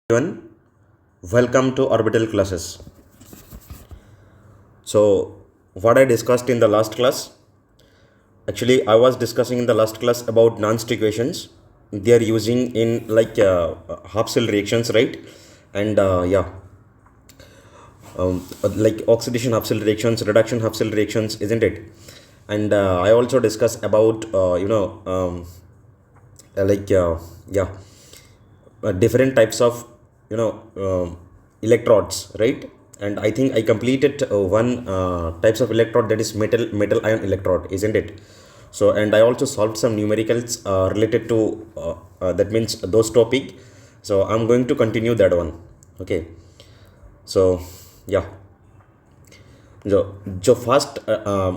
Everyone, welcome to Orbital Classes. So, what I discussed in the last class, actually, I was discussing in the last class about nonce equations. They are using in half cell reactions, right? And like oxidation half cell reactions, reduction half cell reactions, isn't it? And I also discussed about like yeah different types of electrodes, right? And I think I completed one types of electrode, that is metal ion electrode, isn't it? So, and I also solved some numericals related to that means those topic. So I'm going to continue that one. Okay. So yeah, जो जो first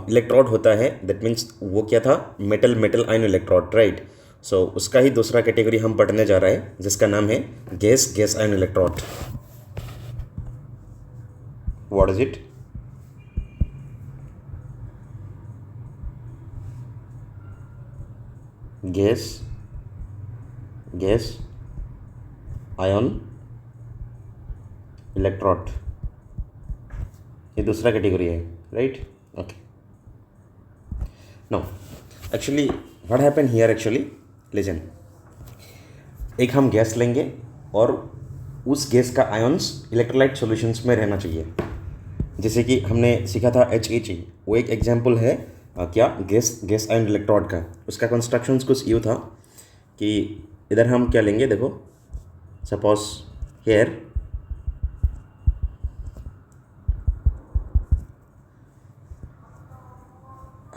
electrode होता है, that means वो क्या था, metal ion electrode, right? सो उसका ही दूसरा category हम पढ़ने जा रहे हैं, जिसका नाम है gas ion electrode. What is it? Gas ion electrode, ये दूसरा कैटेगरी है, right? Okay. No, actually what happen here, actually listen, एक हम गैस लेंगे और उस गैस का आयंस इलेक्ट्रोलाइट सॉल्यूशंस में रहना चाहिए. जैसे कि हमने सीखा था HEG, वो एक एग्जांपल है क्या, गैस आयन इलेक्ट्रोड का. उसका कंस्ट्रक्शंस कुछ यूँ था कि इधर हम क्या लेंगे, देखो, सपोज हेयर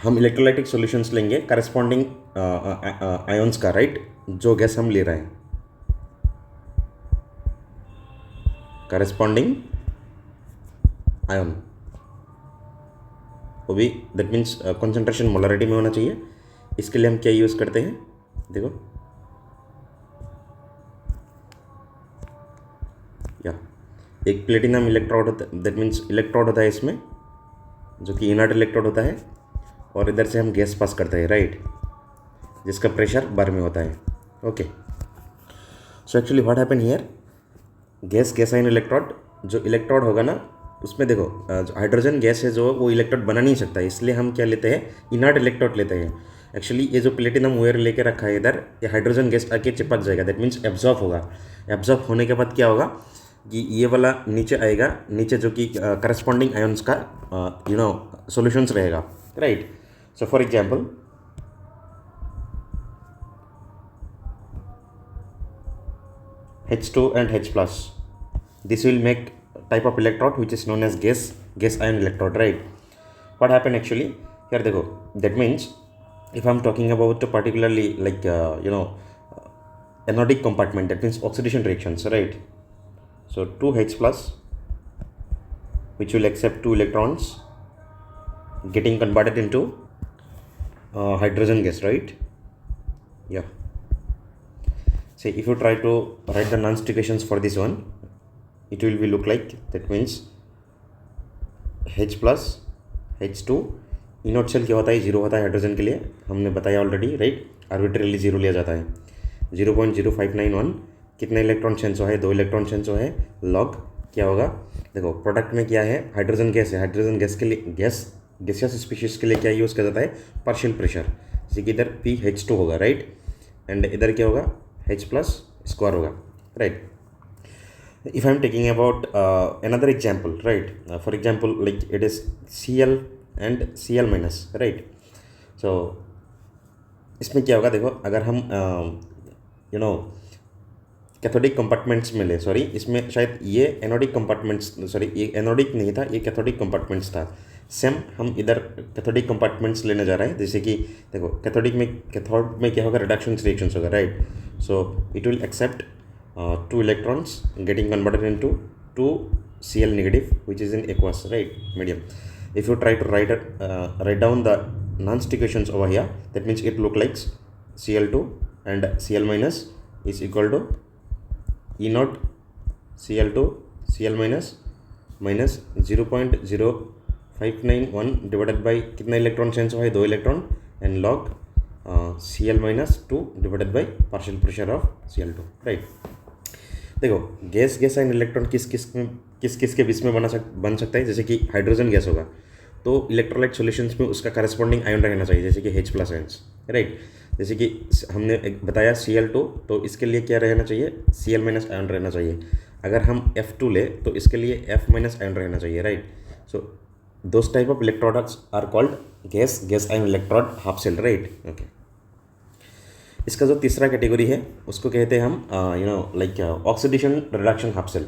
हम इलेक्ट्रोलाइटिक सॉल्यूशंस लेंगे करस्पॉन्डिंग आयंस का, राइट? जो गैस हम ले रहे हैं, करस्पॉन्डिंग आयन, वो भी दैट मीन्स कंसंट्रेशन मोलरिटी में होना चाहिए. इसके लिए हम क्या यूज़ करते हैं, देखो, या एक प्लेटिनम इलेक्ट्रोड होता है, दैट मीन्स इलेक्ट्रोड होता है इसमें, जो कि इनर्ट इलेक्ट्रोड होता है, और इधर से हम गैस पास करते हैं, राइट? जिसका प्रेशर बार में होता है. Okay. So actually what happen here, gas ion electrode, जो इलेक्ट्रोड होगा ना, उसमें देखो जो हाइड्रोजन गैस है जो वो इलेक्ट्रोड बना नहीं सकता, इसलिए हम क्या लेते हैं, इनर्ट इलेक्ट्रोड लेते हैं. एक्चुअली ये जो प्लेटिनम वेयर लेके रखा है इधर, ये हाइड्रोजन गैस आके चिपक जाएगा, दैट मीन्स एब्जॉर्ब होगा. एब्जॉर्ब होने के बाद क्या होगा कि ये वाला नीचे आएगा, नीचे जो कि करस्पॉन्डिंग आयंस का सॉल्यूशंस रहेगा, right? So for example, H2 and H plus, this will make type of electrode which is known as gas ion electrode, right? What happened actually here, देखो, that means if I'm talking about particularly like anodic compartment, that means oxidation reactions, right? So 2H plus which will accept 2 electrons getting converted into hydrogen gas, right? Yeah. Say if you try to write the nonce equations for this one, it will be look like, that means H plus H2, इनोट cell क्या होता है, zero होता है hydrogen के लिए, हमने बताया ऑलरेडी, राइट? आर्बिट्रेरली जीरो लिया जाता है. 0.0591 कितने इलेक्ट्रॉन चेंज हो है, 2 इलेक्ट्रॉन चेंज हो है, लॉग क्या होगा, देखो प्रोडक्ट में क्या है, हाइड्रोजन गैस है, हाइड्रोजन गैस के लिए गैसियस स्पीशीज के लिए क्या यूज़ किया जाता है, पार्शियल प्रेशर. जैसे कि इधर PH2 होगा, राइट? एंड इधर क्या होगा, H प्लस स्क्वायर होगा, right? If I am taking about another example, right? For example like it is Cl and Cl minus, right? So इसमें क्या होगा, देखो, अगर हम कैथोडिक कंपार्टमेंट्स में ले, सॉरी, इसमें शायद ये एनोडिक कंपार्टमेंट्स, सॉरी ये एनोडिक नहीं था, ये कैथोडिक कंपार्टमेंट्स था. सेम हम इधर कैथोडिक कंपार्टमेंट्स लेने जा रहे हैं. जैसे कि देखो, कैथोड में क्या होगा, रिडक्शन रिएक्शंस होगा, right? So it will accept 2 electrons getting converted into 2 Cl negative which is in aqueous, right, medium. If you try to write down the nonce equations over here, that means it look like Cl2 and Cl minus is equal to E naught Cl2 Cl minus minus 0.0591 divided by कितना electron change हुआ है, 2 electron, and log Cl minus 2 divided by partial pressure of Cl2, right? देखो gas gas ion electron किस किस के बीच में बन सकता है, जैसे कि हाइड्रोजन गैस होगा तो इलेक्ट्रोलाइट सॉल्यूशंस में उसका करस्पॉन्डिंग आयन रहना चाहिए, जैसे कि H+ आयन्स, राइट। जैसे कि हमने बताया Cl2, तो इसके लिए क्या रहना चाहिए, Cl- आयन रहना चाहिए। अगर हम F2 ले तो इसके लिए F- आयन रहना चाहिए, right. So those type of electrodes are called gas ion electrode half cell, right. Okay, इसका जो तीसरा कैटेगरी है उसको कहते हैं हम like oxidation reduction half cell.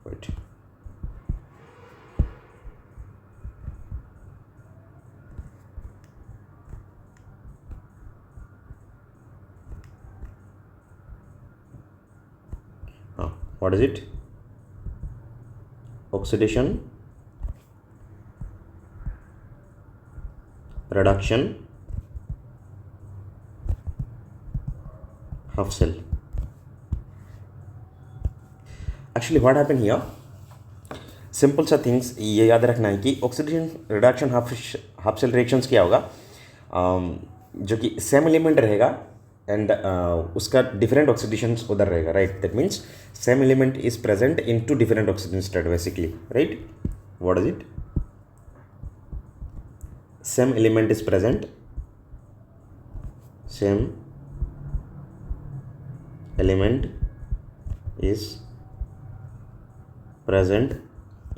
Right, हाँ, what is it, oxidation reduction half cell. Actually what happen here, simple सा थिंग्स ये याद रखना है कि oxidation reduction half cell reactions क्या होगा, जो कि सेम एलिमेंट रहेगा एंड उसका डिफरेंट ऑक्सीडेशंस उधर रहेगा, right. That means same element is present in two different oxygen state basically, right. What is it, same element is present, same element is present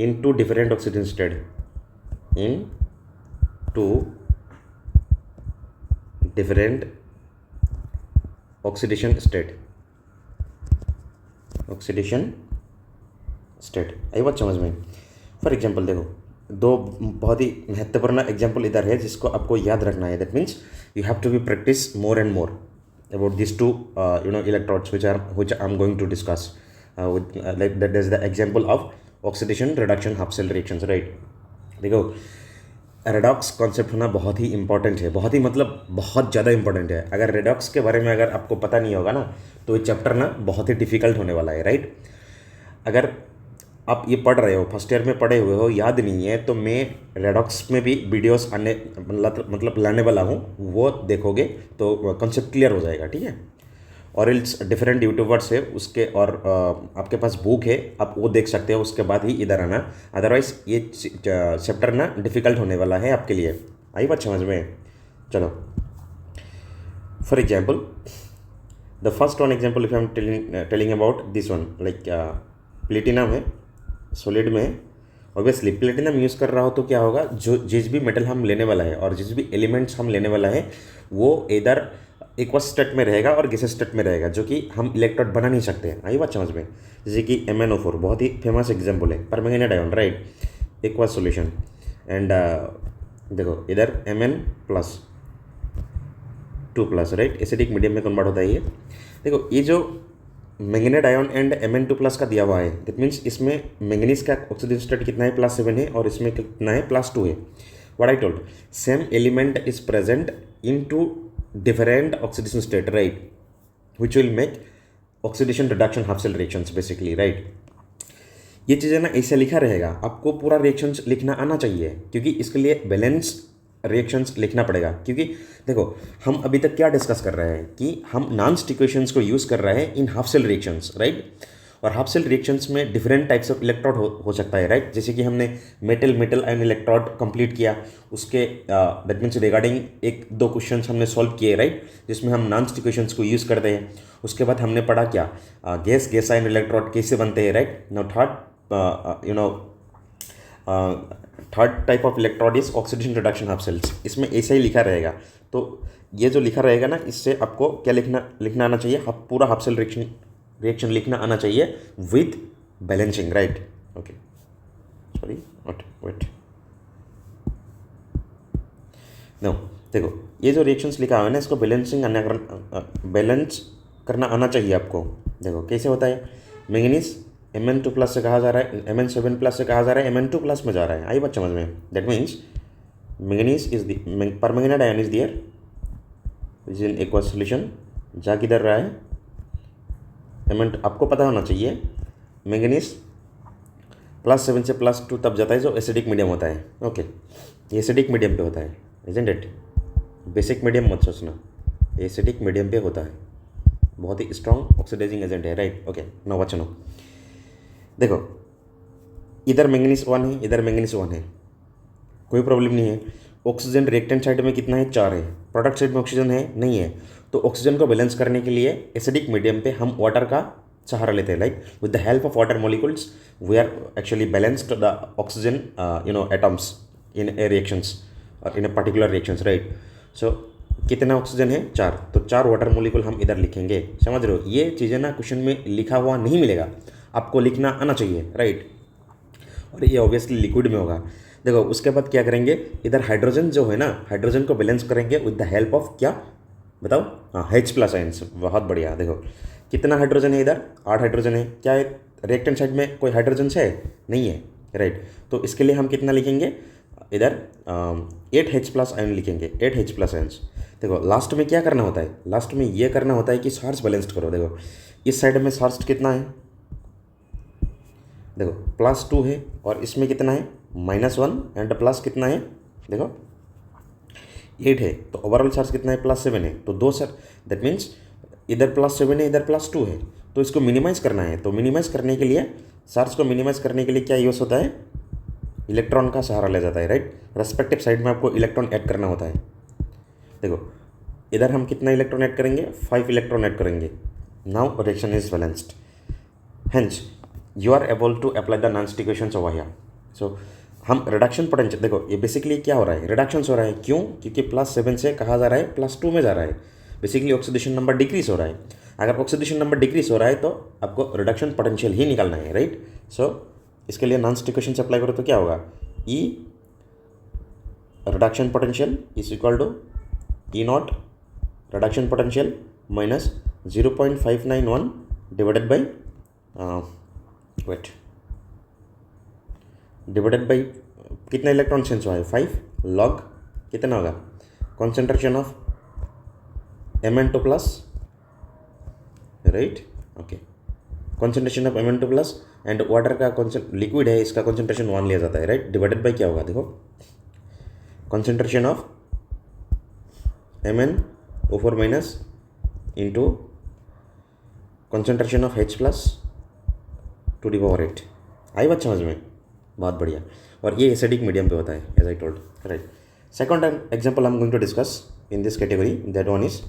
in two different oxidation state, in two different oxidation state, आई बात समझ में। For example देखो, दो बहुत ही महत्वपूर्ण example इधर है जिसको आपको याद रखना है। That means you have to be practice more and more about this two electrodes which I'm going to discuss like that is the example of oxidation reduction half cell reactions, right। देखो redox concept होना बहुत ही important है, बहुत ही मतलब बहुत ज़्यादा important है। अगर रेडॉक्स के बारे में अगर आपको पता नहीं होगा ना तो ये चैप्टर ना बहुत ही डिफिकल्ट होने वाला है, राइट। अगर आप ये पढ़ रहे हो, फर्स्ट ईयर में पढ़े हुए हो, याद नहीं है तो मैं रेडॉक्स में भी वीडियोस आने मतलब लाने वाला हूँ, वो देखोगे तो कॉन्सेप्ट क्लियर हो जाएगा, ठीक है। और इट्स डिफरेंट यूट्यूबर्स है उसके, और आपके पास बुक है, आप वो देख सकते हो, उसके बाद ही इधर आना। अदरवाइज ये चैप्टर ना डिफ़िकल्ट होने वाला है आपके लिए, आई बात समझ में। चलो for example the first one example if I am telling about this one, like platinum है, सॉलिड में है। ऑब्वियसली प्लेटिनम यूज़ कर रहा हो तो क्या होगा, जो जिस भी मेटल हम लेने वाला है और जिस भी एलिमेंट्स हम लेने वाला है वो इधर एक्वस स्टेट में रहेगा और गैसेस स्टेट में रहेगा, जो कि हम इलेक्ट्रोड बना नहीं सकते हैं, आई बात समझ में। जैसे कि MnO4 बहुत ही फेमस एग्जाम्पल है, permanganate ion, right, aqueous solution. And देखो इधर Mn+2+, राइट, एसिडिक मीडियम में कन्वर्ट होता है ये। देखो ये जो मैंगनेट आयन एंड Mn2+ का दिया हुआ है, दैट मीन्स इसमें मैंगनीज का ऑक्सीडेशन स्टेट कितना है, +7 है, और इसमें कितना है, +2 है। What I told, same element is present in two different oxidation state, right, which will make oxidation reduction half cell reactions basically, right. ये चीज़ें ना ऐसे लिखा रहेगा, आपको पूरा रिएक्शंस लिखना आना चाहिए, क्योंकि इसके लिए बैलेंस रिएक्शंस लिखना पड़ेगा। क्योंकि देखो हम अभी तक क्या डिस्कस कर रहे हैं कि हम नॉन-स्टिक इक्वेशंस को यूज़ कर रहे हैं in half cell reactions, right. और हाफ सेल रिएक्शंस में डिफरेंट टाइप्स ऑफ इलेक्ट्रोड हो सकता है, राइट। जैसे कि हमने मेटल आयन इलेक्ट्रोड कंप्लीट किया, उसके दैट मीन्स रिगार्डिंग 1-2 क्वेश्चन हमने सॉल्व किए, राइट, जिसमें हम नॉन-स्टिक इक्वेशंस को यूज़ करते हैं। उसके बाद हमने पढ़ा क्या, गैस आयन इलेक्ट्रोड कैसे बनते हैं, right. Now third type of electrode is oxidation reduction half cells. इसमें ऐसा ही लिखा रहेगा, तो ये जो लिखा रहेगा ना, इससे आपको क्या लिखना आना चाहिए, पूरा हाफ सेल रिएक्शन लिखना आना चाहिए with balancing, right. Okay, sorry, wait, no, देखो ये जो रिएक्शंस लिखा हुआ है ना, इसको बैलेंस करना आना चाहिए आपको। देखो कैसे होता है, मैंगनीज Mn2+ से कहा जा रहा है, Mn7+ से कहा जा रहा है, Mn2+ में जा रहा है, आई बात समझ में। That means manganese is permanganate ion is there is in aqueous solution, जा किधर रहा है, आपको पता होना चाहिए मैंगनीज +7 से +2 तब जाता है जो एसिडिक मीडियम होता है, ओके, ये एसिडिक मीडियम पे होता है, इजंट इट, बेसिक मीडियम मत सोचना, एसिडिक मीडियम पे होता है, बहुत ही स्ट्रॉन्ग ऑक्सीडाइजिंग एजेंट है, right. Okay, now watch no, देखो इधर मैंगनीज 1 है, इधर मैंगनीज 1 है, कोई प्रॉब्लम नहीं है। ऑक्सीजन रिएक्टेंट साइड में कितना है, 4 है। प्रोडक्ट साइड में ऑक्सीजन है, नहीं है। तो ऑक्सीजन को बैलेंस करने के लिए एसिडिक मीडियम पे हम वाटर का सहारा लेते हैं, like with the help of water molecules we are actually balanced the oxygen atoms in a reactions और in a particular reactions, right. So कितना ऑक्सीजन है, 4, तो 4 वाटर मॉलिक्यूल हम इधर लिखेंगे, समझ रहे हो। ये चीज़ें ना क्वेश्चन में लिखा हुआ नहीं मिलेगा, आपको लिखना आना चाहिए, राइट। और ये ऑब्वियसली लिक्विड में होगा। देखो उसके बाद क्या करेंगे, इधर हाइड्रोजन जो है ना, हाइड्रोजन को बैलेंस करेंगे विद द हेल्प ऑफ क्या, बताओ, हाँ H+ आयंस। बहुत बढ़िया। देखो कितना हाइड्रोजन है इधर, 8 हाइड्रोजन है। क्या है रिएक्टेंट साइड में कोई हाइड्रोजन है, नहीं है, राइट। तो इसके लिए हम कितना लिखेंगे इधर, 8H+ आयन लिखेंगे, 8H+ आयंस। देखो लास्ट में क्या करना होता है, लास्ट में ये करना होता है कि चार्ज बैलेंस्ड करो। देखो इस साइड में चार्ज कितना है, देखो +2 है, और इसमें कितना है -1 एंड प्लस कितना है, देखो 8 है। तो ओवरऑल चार्ज कितना है, +7 है। तो 2 सर, दैट मीन्स इधर +7 है, इधर +2 है। तो इसको मिनिमाइज़ करना है। तो मिनिमाइज़ करने के लिए, चार्ज को मिनिमाइज़ करने के लिए क्या यूज़ होता है, इलेक्ट्रॉन का सहारा लिया जाता है, राइट। रेस्पेक्टिव साइड में आपको इलेक्ट्रॉन ऐड करना होता है। देखो इधर हम कितना इलेक्ट्रॉन ऐड करेंगे, 5 इलेक्ट्रॉन ऐड करेंगे। Now reaction is balanced, hence you are able to apply the non-stick equations over here. So हम रिडक्शन पोटेंशियल, देखो ये बेसिकली क्या हो रहा है, रिडक्शन हो रहा है। क्यों, क्योंकि +7 से कहाँ जा रहा है, +2 में जा रहा है। बेसिकली ऑक्सीडेशन नंबर डिक्रीज हो रहा है। अगर ऑक्सीडेशन नंबर डिक्रीज हो रहा है तो आपको रिडक्शन पोटेंशियल ही निकालना है, राइट। सो इसके लिए नॉन-स्टिक इक्वेशन से अप्लाई करो तो क्या होगा, E reduction potential is equal to E0 reduction potential minus 0.591 divided by divided by कितना इलेक्ट्रॉन चेंज हुआ है, 5 लॉग कितना होगा, concentration of Mn2+, right. Okay, concentration of Mn2+ and water का लिक्विड है, इसका कॉन्सेंट्रेशन 1 लिया जाता है, राइट। डिवाइडेड बाई क्या होगा, देखो concentration of MnO4- into concentration of H+⁸ आई बात समझ में, बहुत बढ़िया। और ये एसिडिक मीडियम पे होता है, as I told, right. Second example I am going to discuss in this category, that one is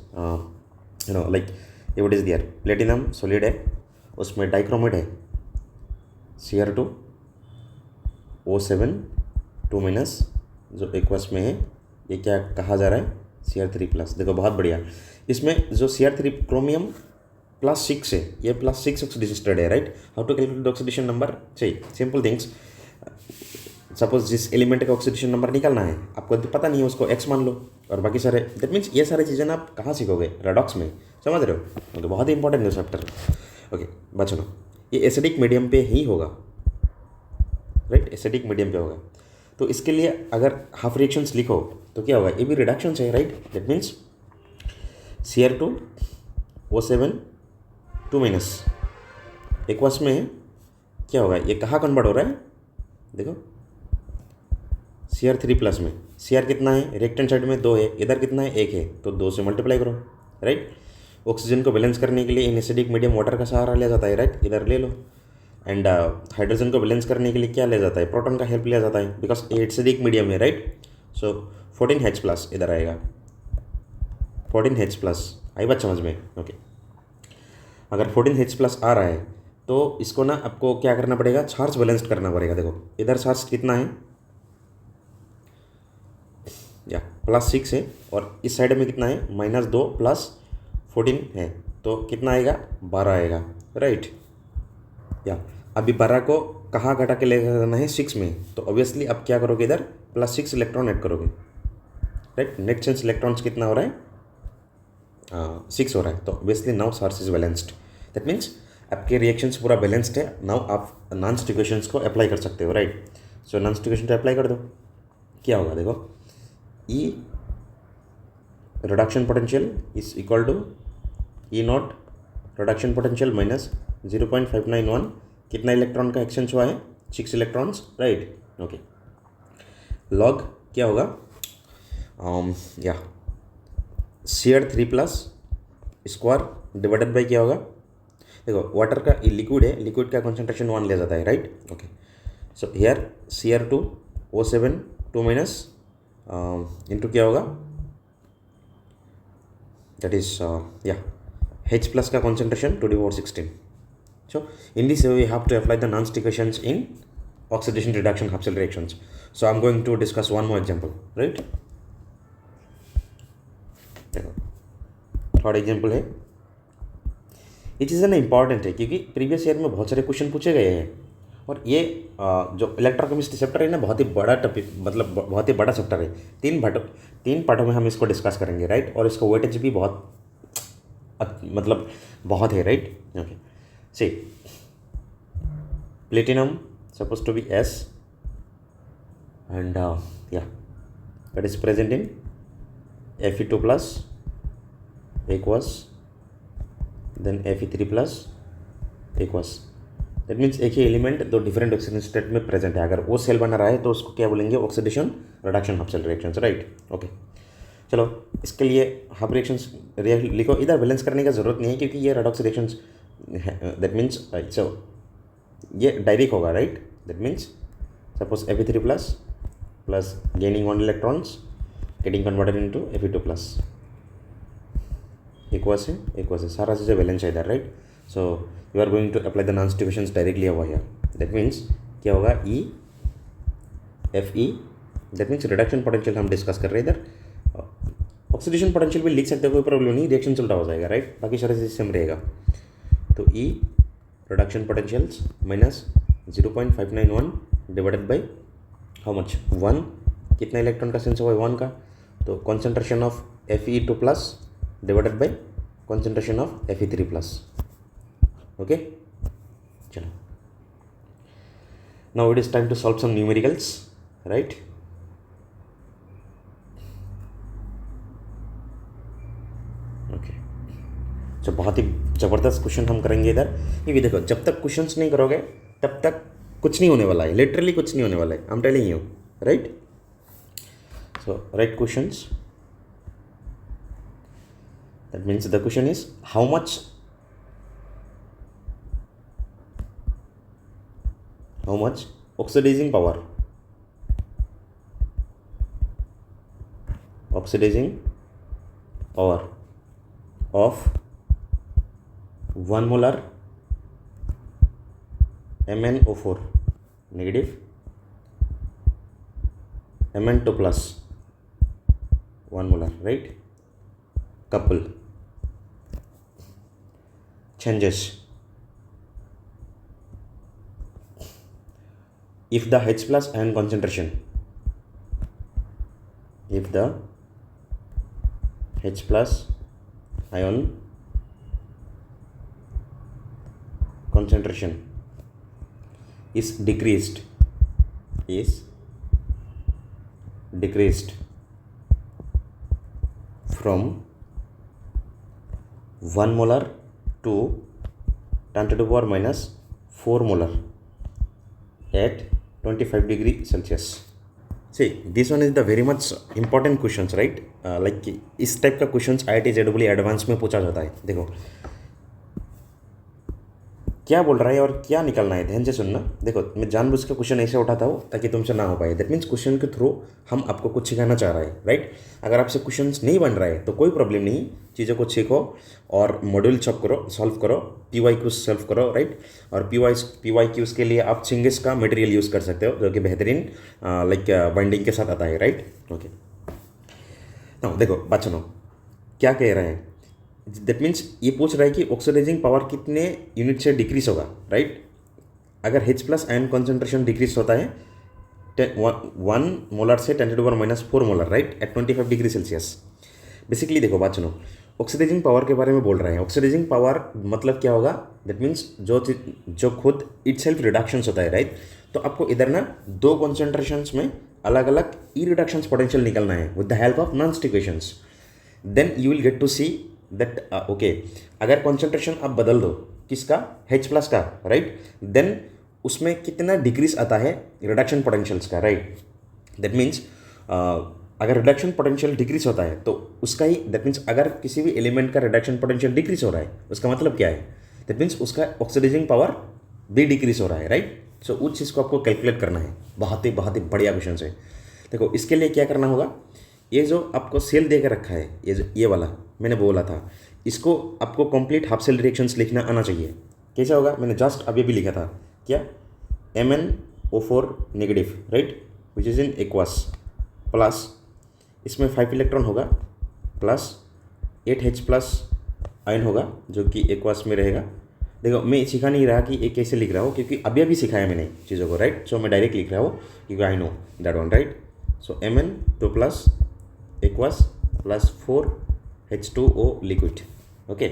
like ये what is there, platinum solid है, उसमें डाइक्रोमेट है, Cr2O7 2- जो एक्वस में है, ये क्या कहा जा रहा है, Cr3+। देखो बहुत बढ़िया, इसमें जो Cr3 क्रोमियम +6 है, ये +6 ऑक्सीडेटेड है, right. How to calculate the oxidation number, चाहिए सिंपल थिंग्स। सपोज जिस एलिमेंट का ऑक्सीडेशन नंबर निकालना है, आपको तो पता नहीं है, उसको x मान लो, और बाकी सारे, दैट मीन्स ये सारी चीज़ें ना आप कहाँ सीखोगे, रेडॉक्स में, समझ रहे हो। ओके, बहुत ही इंपॉर्टेंट है चैप्टर। ओके बच्चों, ये एसिडिक मीडियम पे ही होगा, राइट, एसिडिक मीडियम पे होगा। तो इसके लिए अगर हाफ रिएक्शंस लिखो तो क्या होगा, ये भी रिडक्शन है, right. That means Cr2O7 2- aqueous में क्या होगा, ये कहाँ कन्वर्ट हो रहा है, देखो Cr3+ में। Cr कितना है, रिएक्टेंट साइड में 2 है, इधर कितना है, 1 है, तो 2 से मल्टीप्लाई करो, राइट। ऑक्सीजन को बैलेंस करने के लिए इन एसिडिक मीडियम वाटर का सहारा लिया जाता है, राइट, इधर ले लो। एंड हाइड्रोजन को बैलेंस करने के लिए क्या लिया जाता है, प्रोटॉन का हेल्प लिया जाता है, बिकॉज एसिडिक मीडियम है, राइट। सो 14H+ इधर आएगा, 14H+, आई बात समझ में। ओके, अगर 14H+ आ रहा है तो इसको ना आपको क्या करना पड़ेगा, चार्ज बैलेंस्ड करना पड़ेगा। देखो इधर चार्ज कितना है, या +6 है, और इस साइड में कितना है, -2 + 14 है, तो कितना आएगा, 12 आएगा, राइट। या अभी 12 को कहाँ घटा के ले जाना है, 6 में, तो ऑब्वियसली अब क्या करोगे, इधर +6 इलेक्ट्रॉन ऐड करोगे, राइट। नेट चेंज इलेक्ट्रॉन्स कितना हो रहा है, 6 हो रहा है, तो obviously now charge is balanced. That means आपके रिएक्शंस पूरा बैलेंस्ड है। नाउ आप नॉन-स्टिक इक्वेशंस को अप्लाई कर सकते हो, राइट। सो नॉन-स्टिक इक्वेशन तो अप्लाई कर दो, क्या होगा, देखो E reduction potential is equal to E0 reduction potential minus 0.591, कितना इलेक्ट्रॉन का एक्सचेंज हुआ है, 6 इलेक्ट्रॉन्स, राइट। ओके, लॉग क्या होगा, या Cr3 plus square divided by क्या होगा, देखो वाटर का लिक्विड है, लिक्विड का कॉन्सेंट्रेशन 1 ले जाता है, right. Okay, so here Cr2O7 2 minus into क्या होगा, दैट इज H प्लस का concentration 2^16. So in this way we have to apply the non-stick equations in oxidation reduction Hatzell reactions. So I'm going to discuss one more example, right. Third example है, ये चीज़ ना important है क्योंकि previous year में बहुत सारे question पूछे गए हैं और ये जो इलेक्ट्रोकेमिस्ट्री चैप्टर है ना बहुत ही बड़ा टॉपिक, मतलब बहुत ही बड़ा चैप्टर है. 3 पार्टों में हम इसको डिस्कस करेंगे, राइट. और इसका वेटेज भी बहुत मतलब बहुत है, right. Okay, see platinum supposed to be S and that is present in Fe2 plus aqueous, then Fe3 plus aqueous. That means एक ही एलिमेंट दो डिफरेंट ऑक्सीडेशन स्टेट में प्रेजेंट है. अगर वो सेल बना रहा है तो उसको क्या बोलेंगे, oxidation reduction half reactions, right. Okay, चलो इसके लिए हाफ रिएक्शंस लिखो. इधर बैलेंस करने का जरूरत नहीं है क्योंकि ये redox reactions, that means so ये डायरेक्ट होगा, right. That means suppose Fe3 plus plus gaining 1 electrons getting converted into Fe2 plus aqueous है सारा चीज़ें बैलेंस है इधर, right. So you are going to apply the नॉन equations directly over here. That means क्या होगा, Fe, that means reduction potential हम discuss कर रहे हैं इधर. ऑक्सीडेशन पोटेंशियल भी लिख सकते हो, कोई प्रॉब्लम नहीं, रिएक्शन चलता हो जाएगा, राइट. बाकी सारे चीज़ सेम रहेगा. तो E reduction potentials minus 0.591 divided by how much 1, कितना इलेक्ट्रॉन का सेंस हुआ है 1 का, तो concentration of Fe2 plus divided by concentration of Fe3 plus. Okay, चलो now it is time to solve some numericals, right. Okay, तो बहुत ही ज़बरदस्त क्वेश्चन हम करेंगे इधर, क्योंकि देखो जब तक क्वेश्चंस नहीं करोगे तब तक कुछ नहीं होने वाला है, लिटरली कुछ नहीं होने वाला है. I am telling you, right. So right questions. That means the question is how much oxidizing power of 1 molar MnO4 negative Mn2 plus 1 molar, right, couple changes if the H plus ion concentration, if the H plus ion concentration is decreased from 1 molar to 10 to the power minus 4 molar at 25 degree Celsius. See, this one is the very much important questions, right. Like इस type का questions IIT JEE advance में पूछा जाता है. देखो क्या बोल रहा है और क्या निकलना है, ध्यान से सुनना. देखो मैं जानबूझ के क्वेश्चन ऐसे उठाता हूँ ताकि तुमसे ना हो पाए. दैट मीन्स क्वेश्चन के थ्रू हम आपको कुछ सिखाना चाह रहे हैं, राइट. अगर आपसे क्वेश्चंस नहीं बन रहा है तो कोई प्रॉब्लम नहीं, चीज़ों को सीखो और मॉड्यूल सॉल्व करो, PYQ सॉल्व करो, राइट. और PYQs के लिए आप चिंगिस का मटेरियल यूज़ कर सकते हो जो कि बेहतरीन लाइक बाइंडिंग के साथ आता है, राइट. ओके, तो देखो बात सुनो क्या कह रहे हैं. दैट मीन्स ये पूछ रहा है कि ऑक्सीडाइजिंग पावर कितने यूनिट से डिक्रीज होगा, राइट. अगर H plus ion concentration decrease होता है 1 मोलर से 10 to the power minus 4 molar, right, at 25 degree Celsius. Basically देखो बात सुनो, ऑक्सीडाइजिंग पावर के बारे में बोल रहे हैं. ऑक्सीडाइजिंग पावर मतलब क्या होगा, दैट मीन्स जो खुद इट सेल्फ रिडक्शंस होता है, राइट. तो आपको इधर ना दो कॉन्सेंट्रेशंस में अलग अलग ई रिडक्शंस पोटेंशियल निकलना है विद द हेल्प ऑफ नॉन stick equations. Then you will get to see that okay, अगर कॉन्सेंट्रेशन आप बदल दो किसका, H प्लस का, राइट, देन उसमें कितना डिक्रीज आता है रिडक्शन पोटेंशियल्स का, राइट. दैट मीन्स अगर रिडक्शन पोटेंशियल डिक्रीज होता है तो उसका ही, दैट मीन्स अगर किसी भी एलिमेंट का रिडक्शन पोटेंशियल डिक्रीज हो रहा है उसका मतलब क्या है, दैट मीन्स उसका ऑक्सीडाइजिंग पावर भी डिक्रीज हो रहा है, राइट। सो उस चीज़ को आपको कैलकुलेट करना है। बहुत ही बढ़िया क्वेश्चन है। देखो इसके लिए क्या करना होगा, ये जो आपको सेल दे के रखा है, ये वाला मैंने बोला था, इसको आपको कंप्लीट हाफ सेल रिएक्शंस लिखना आना चाहिए। कैसा होगा, मैंने जस्ट अभी भी लिखा था क्या, MnO4 negative, right, which is in aqueous, plus इसमें 5 इलेक्ट्रॉन होगा, प्लस 8H प्लस आयन होगा जो कि एक्वस में रहेगा। देखो मैं सिखा नहीं रहा कि ये कैसे लिख रहा हूँ, क्योंकि अभी अभी सिखाया मैंने चीज़ों को, राइट। सो मैं डायरेक्ट लिख रहा हूँ क्योंकि I know that one, right. So Mn2 plus aqueous plus 4H2O liquid, okay.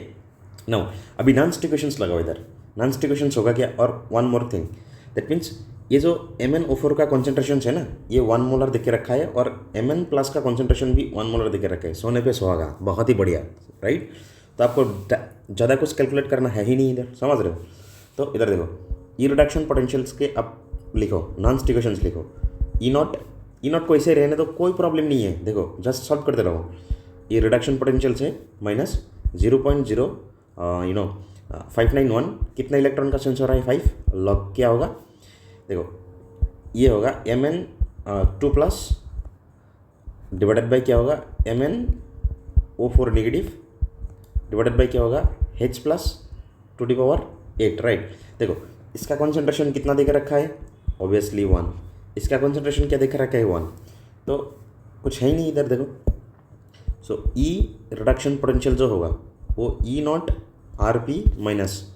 Now अभी नॉन स्टिक्वेशंस लगाओ इधर। नॉन स्टिक्वेशंस होगा क्या, और one more thing, that means ये जो MnO4 का कॉन्सेंट्रेशन है ना, ये 1 मोलर देख के रखा है, और Mn प्लस का कॉन्सेंट्रेशन भी 1 मोलर देख के रखा है। सोने पे सुहागा, बहुत ही बढ़िया, राइट। तो आपको ज़्यादा कुछ कैलकुलेट करना है ही नहीं इधर, समझ रहे हो। तो इधर देखो, ई रिडक्शन पोटेंशियल्स के आप लिखो, नॉन स्टिक्वेशंस लिखो। ई नॉट को ऐसे रहने दो, कोई प्रॉब्लम नहीं है। देखो जस्ट सॉल्व करते रहो। ये रिडक्शन पोटेंशियल से माइनस 0.0591, कितना इलेक्ट्रॉन का चेंज हो रहा है, 5 लॉग क्या होगा, देखो ये होगा Mn2 प्लस डिवाइडेड बाई क्या होगा, MnO4 नेगेटिव डिवाइडेड बाई क्या होगा, H plus to the power 8, right. देखो इसका कॉन्सेंट्रेशन कितना देकर रखा है, ऑब्वियसली 1। इसका कॉन्सेंट्रेशन क्या देकर रखा है, 1। तो कुछ है ही नहीं इधर, देखो। सो ई रिडक्शन पोटेंशियल जो होगा वो E0 RP minus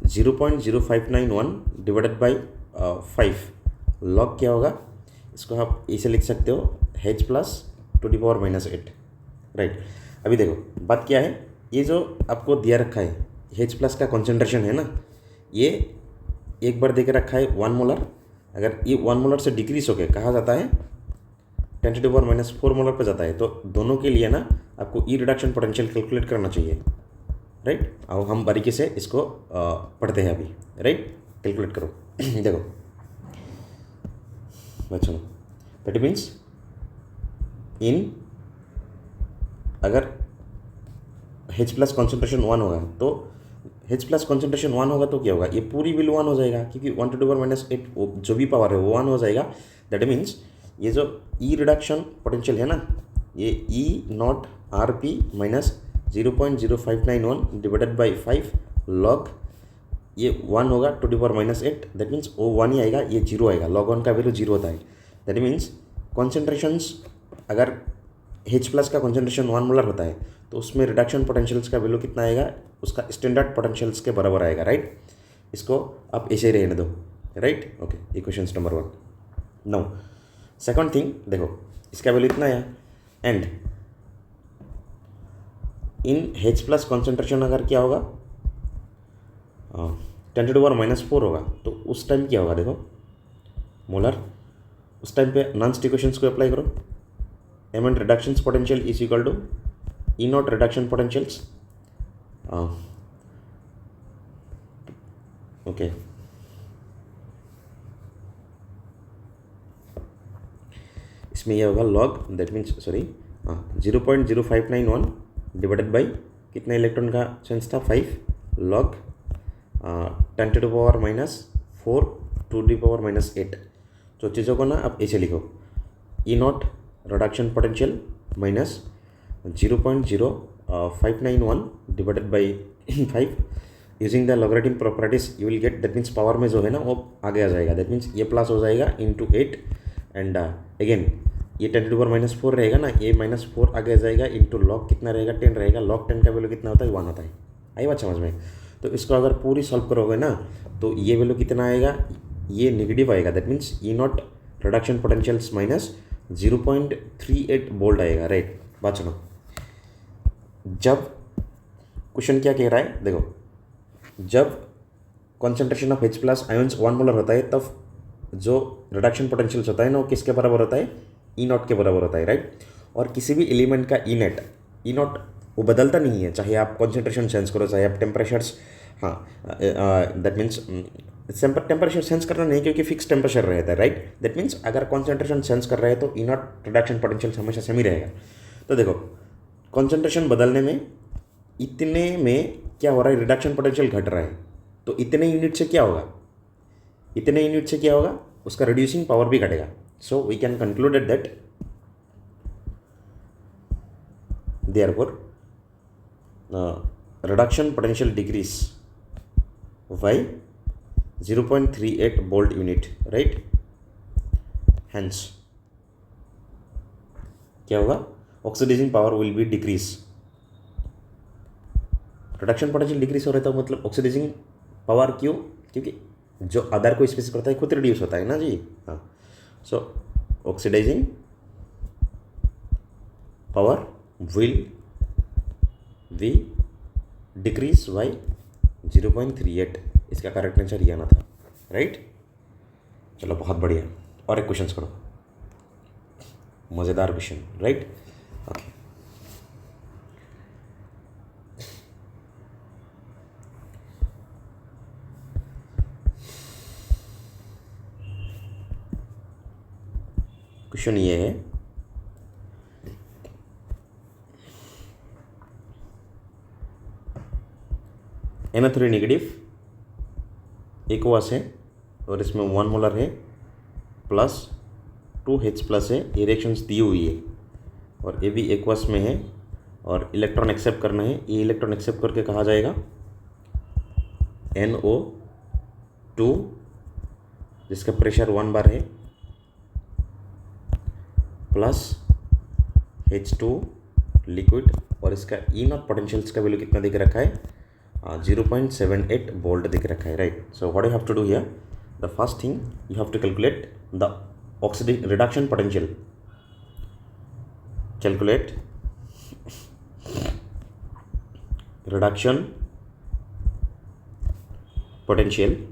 0.0591 divided by 5 log क्या होगा, इसको आप इसे लिख सकते हो H plus to the power minus 8, right. अभी देखो बात क्या है, ये जो आपको दिया रखा है H प्लस का कॉन्सेंट्रेशन है ना, ये एक बार देकर रखा है 1 मोलर। अगर ये 1 मोलर से डिक्रीज होकर कहाँ जाता है, 10 to the power minus 4 molar पर जाता है। तो दोनों के लिए ना आपको ई रिडक्शन पोटेंशियल कैलकुलेट करना चाहिए, राइट। अब हम बारीकी से इसको पढ़ते हैं अभी, राइट। कैलकुलेट करो देखो बच्चों, दैट मीन्स इन अगर H प्लस कॉन्सेंट्रेशन 1 होगा तो H प्लस कॉन्सेंट्रेशन 1 होगा तो क्या होगा, ये पूरी वैल्यू 1 हो जाएगा, क्योंकि 1 टू दी पावर माइनस 8 जो भी पावर है वो 1 हो जाएगा। दैट मीन्स ये जो ई रिडक्शन पोटेंशियल है ना, ये E0 RP minus 0.0591 divided by 5 log ये 1 होगा to the power minus 8। That means वो 1 ही आएगा, ये 0 आएगा, लॉग 1 का वैल्यू 0 होता है। दैट मीन्स कॉन्सेंट्रेशंस अगर H प्लस का कॉन्सेंट्रेशन 1 मोलर होता है तो उसमें रिडक्शन पोटेंशियल्स का वैल्यू कितना आएगा, उसका स्टैंडर्ड पोटेंशियल्स के बराबर आएगा, राइट। इसको आप ऐसे ही रहने दो, right, okay. Equation number 1। Now second thing देखो, इसका वैल्यू इतना है, and in H plus concentration अगर क्या होगा 10 टू दी पावर माइनस 4 होगा, तो उस टाइम क्या होगा, देखो मोलर, उस टाइम पे नॉन स्टिक्वेशंस को अप्लाई करो। Mn reductions potential is equal to E0 reduction potentials, okay, इसमें यह होगा log, that means sorry 0.0591 divided by कितना इलेक्ट्रॉन का चेंज था, 5 log 10 to the power minus 4 to the power minus 8। तो चीज़ों को ना आप ऐसे लिखो, E0 reduction potential minus 0.0591 divided by 5 using the logarithm properties you will get, that means power में जो है ना वो आगे आ जाएगा। दैट मीन्स ये प्लस हो जाएगा इंटू 8, एंड अगेन ये 10 टू दी पावर माइनस 4 रहेगा ना, ये माइनस 4 आगे आ जाएगा इंटू लॉग कितना रहेगा, 10 रहेगा। लॉग 10 का वैल्यू कितना होता है, 1 होता है। आई बात समझ में। तो इसको अगर पूरी सॉल्व करोगे ना तो ये वैल्यू कितना आएगा, ये नेगेटिव आएगा। That means E0 reduction potentials minus 0.38 volt आएगा, राइट। बात सुनो, जब क्वेश्चन क्या कह रहा है, देखो जब concentration of H plus ions 1 molar होता है तब जो रिडक्शन पोटेंशियल्स होता है ना वो किसके बराबर होता है, E0 के बराबर होता है, राइट। और किसी भी एलिमेंट का E0 वो बदलता नहीं है, चाहे आप कॉन्सेंट्रेशन चेंज करो, चाहे आप टेम्परेचर्स, हाँ दैट मीन्स टेम्परेचर सेंस करना नहीं, क्योंकि फिक्स टेम्परेचर रहता है, राइट। दैट मीन्स अगर कॉन्सेंट्रेशन सेंस कर रहे हैं तो इनॉट रिडक्शन पोटेंशियल हमेशा सेम ही रहेगा। तो देखो कॉन्सेंट्रेशन बदलने में इतने में क्या हो रहा है, रिडक्शन पोटेंशियल घट रहा है, तो इतने यूनिट से क्या होगा, इतने यूनिट से क्या होगा, उसका रिड्यूसिंग पावर भी घटेगा। So we can concluded that therefore reduction potential decrease by 0.38 volt unit, right? Hence क्या होगा, oxidising power will be decrease. Reduction potential decrease हो रहा है तो मतलब ऑक्सीडाइजिंग पावर क्यों, क्योंकि जो अदर को स्पेसिफिक करता है खुद रिड्यूस होता है ना जी। हाँ, so oxidising power will be decrease by 0.38। इसका करेक्ट आंसर ये आना था, राइट। चलो बहुत बढ़िया, और एक क्वेश्चन करो, मज़ेदार क्वेश्चन, राइट। ओके, क्वेश्चन ये है, NO3 नेगेटिव एक्वास है और इसमें 1 मोलर है प्लस 2H प्लस है, ये रिएक्शंस दी हुई है और ये भी एक्वास में है और इलेक्ट्रॉन एक्सेप्ट करना है। ये इलेक्ट्रॉन एक्सेप्ट करके कहा जाएगा NO2 जिसका प्रेशर 1 बार है प्लस H2 लिक्विड और इसका ई नॉट पोटेंशियल्स का वैल्यू कितना दिख रखा है, 0.78 वोल्ट दिख रखा है, right. So what you have to do here, the first thing you have to calculate the oxidation reduction potential. Calculate reduction potential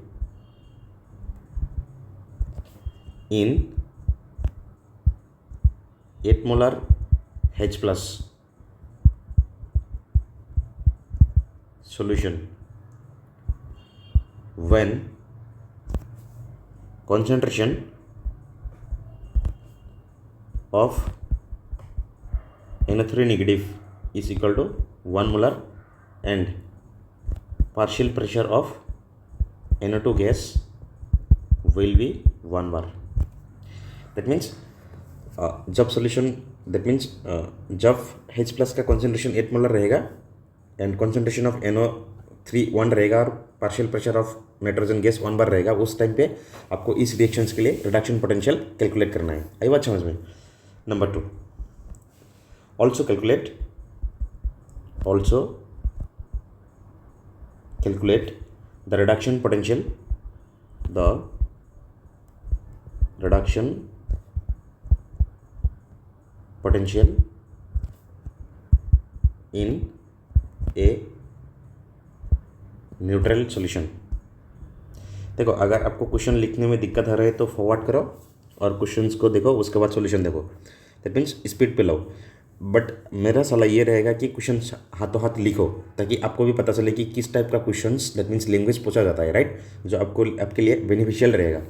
in 8 molar H plus solution when concentration of NO3 negative is equal to 1 molar and partial pressure of NO2 gas will be 1 bar। that means जब solution that means जब H plus का concentration 8 molar रहेगा and concentration of NO3 1 रहेगा और partial pressure of nitrogen gas 1 बार रहेगा, उस time पे आपको इस रिएक्शंस के लिए रिडक्शन पोटेंशियल कैलकुलेट करना है। आई बात समझ में। Number 2, also calculate the reduction potential in a neutral solution. देखो अगर आपको क्वेश्चन लिखने में दिक्कत आ रहा है तो फॉरवर्ड करो और क्वेश्चंस को देखो, उसके बाद सॉल्यूशन देखो। दैट मीन्स स्पीड पे लो, बट मेरा सलाह ये रहेगा कि क्वेश्चन हाथों हाथ लिखो ताकि आपको भी पता चले कि किस टाइप का क्वेश्चंस दैट मीन्स लैंग्वेज पूछा जाता है, राइट, जो आपके लिए बेनिफिशियल रहेगा।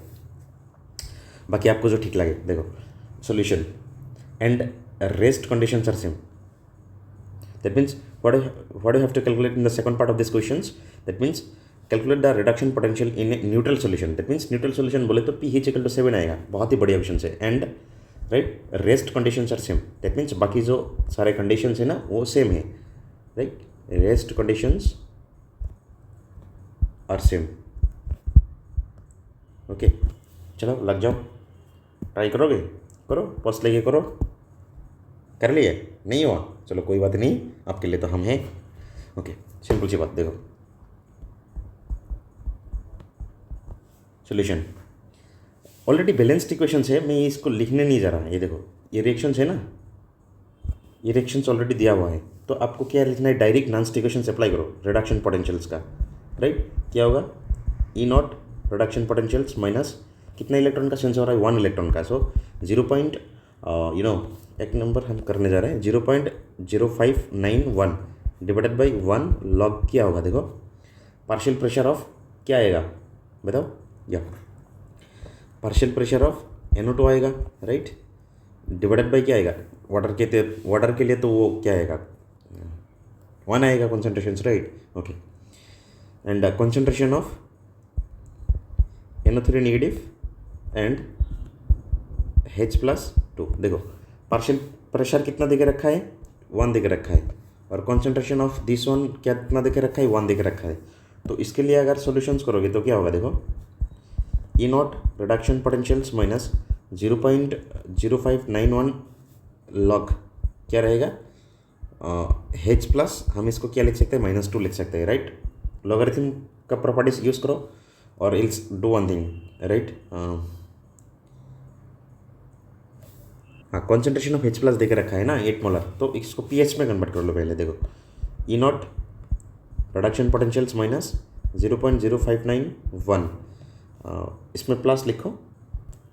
बाकी आपको जो ठीक लगे। देखो solution and rest conditions are same. That means what you have to calculate in the second part of these questions, that means calculate the reduction potential in a neutral solution। that means neutral solution बोले तो pH equal to 7 आएगा, बहुत ही बढ़िया question है। And right rest conditions are same, that means बाकी जो सारे conditions है ना वो सेम है, right, rest conditions are same. Okay चलो लग जाओ, ट्राई करोगे, करो, पॉज लेके करो। कर लिए नहीं हुआ, चलो कोई बात नहीं, आपके लिए तो हम हैं। ओके सिंपल सी बात, देखो सॉल्यूशन ऑलरेडी बैलेंस्ड इक्वेशंस है, मैं इसको लिखने नहीं जा रहा। ये देखो ये रिएक्शंस है ना, ये रिएक्शंस ऑलरेडी दिया हुआ है, तो आपको क्या लिखना है, डायरेक्ट नॉन इक्वेशंस अप्लाई करो रिडक्शन पोटेंशियल्स का, राइट। क्या होगा, E naught reduction potentials minus कितना इलेक्ट्रॉन का सेंस हो रहा है, 1 इलेक्ट्रॉन का। सो 0. एक नंबर हम करने जा रहे हैं 0.0591 डिवाइडेड बाई 1 लॉग क्या होगा, देखो पार्शियल प्रेशर ऑफ क्या आएगा बताओ। या पार्शियल प्रेशर ऑफ NO2 आएगा, राइट, डिवाइडेड बाई क्या आएगा, वाटर के लिए तो वो क्या आएगा, 1 आएगा concentration, right. Okay, and concentration of NO3 negative and H+2। देखो पार्शियल प्रेशर कितना दे के रखा है, 1 दे के रखा है, और कॉन्सेंट्रेशन ऑफ दिस वन कितना दे के रखा है, 1 दे के रखा है। तो इसके लिए अगर सॉल्यूशंस करोगे तो क्या होगा, देखो E0 reduction potentials minus 0.0591 log क्या रहेगा, H प्लस, हम इसको क्या लिख सकते हैं, -2 लिख सकते हैं, राइट। लॉगरिथम का प्रॉपर्टीज यूज़ करो और ills do one thing, right. हाँ, कॉन्सेंट्रेशन ऑफ H+ देके रखा है ना 8 मोलर, तो इसको pH में कन्वर्ट कर लो पहले। देखो E0 रिडक्शन पोटेंशियल्स माइनस 0.0591, इसमें प्लस लिखो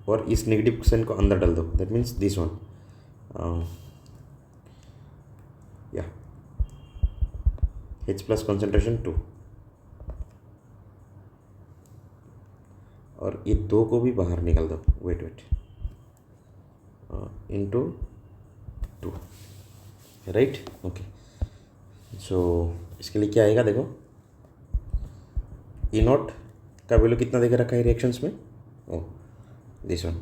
और इस नेगेटिव साइन को अंदर डाल दो, दैट मीन्स दिस वन, या H+ कॉन्सेंट्रेशन 2, और ये 2 को भी बाहर निकाल दो, वेट इंटू 2, राइट। ओके, सो इसके लिए क्या आएगा, देखो E0 का वैल्यू कितना देकर रखा है रिएक्शंस में, ओ दिस वन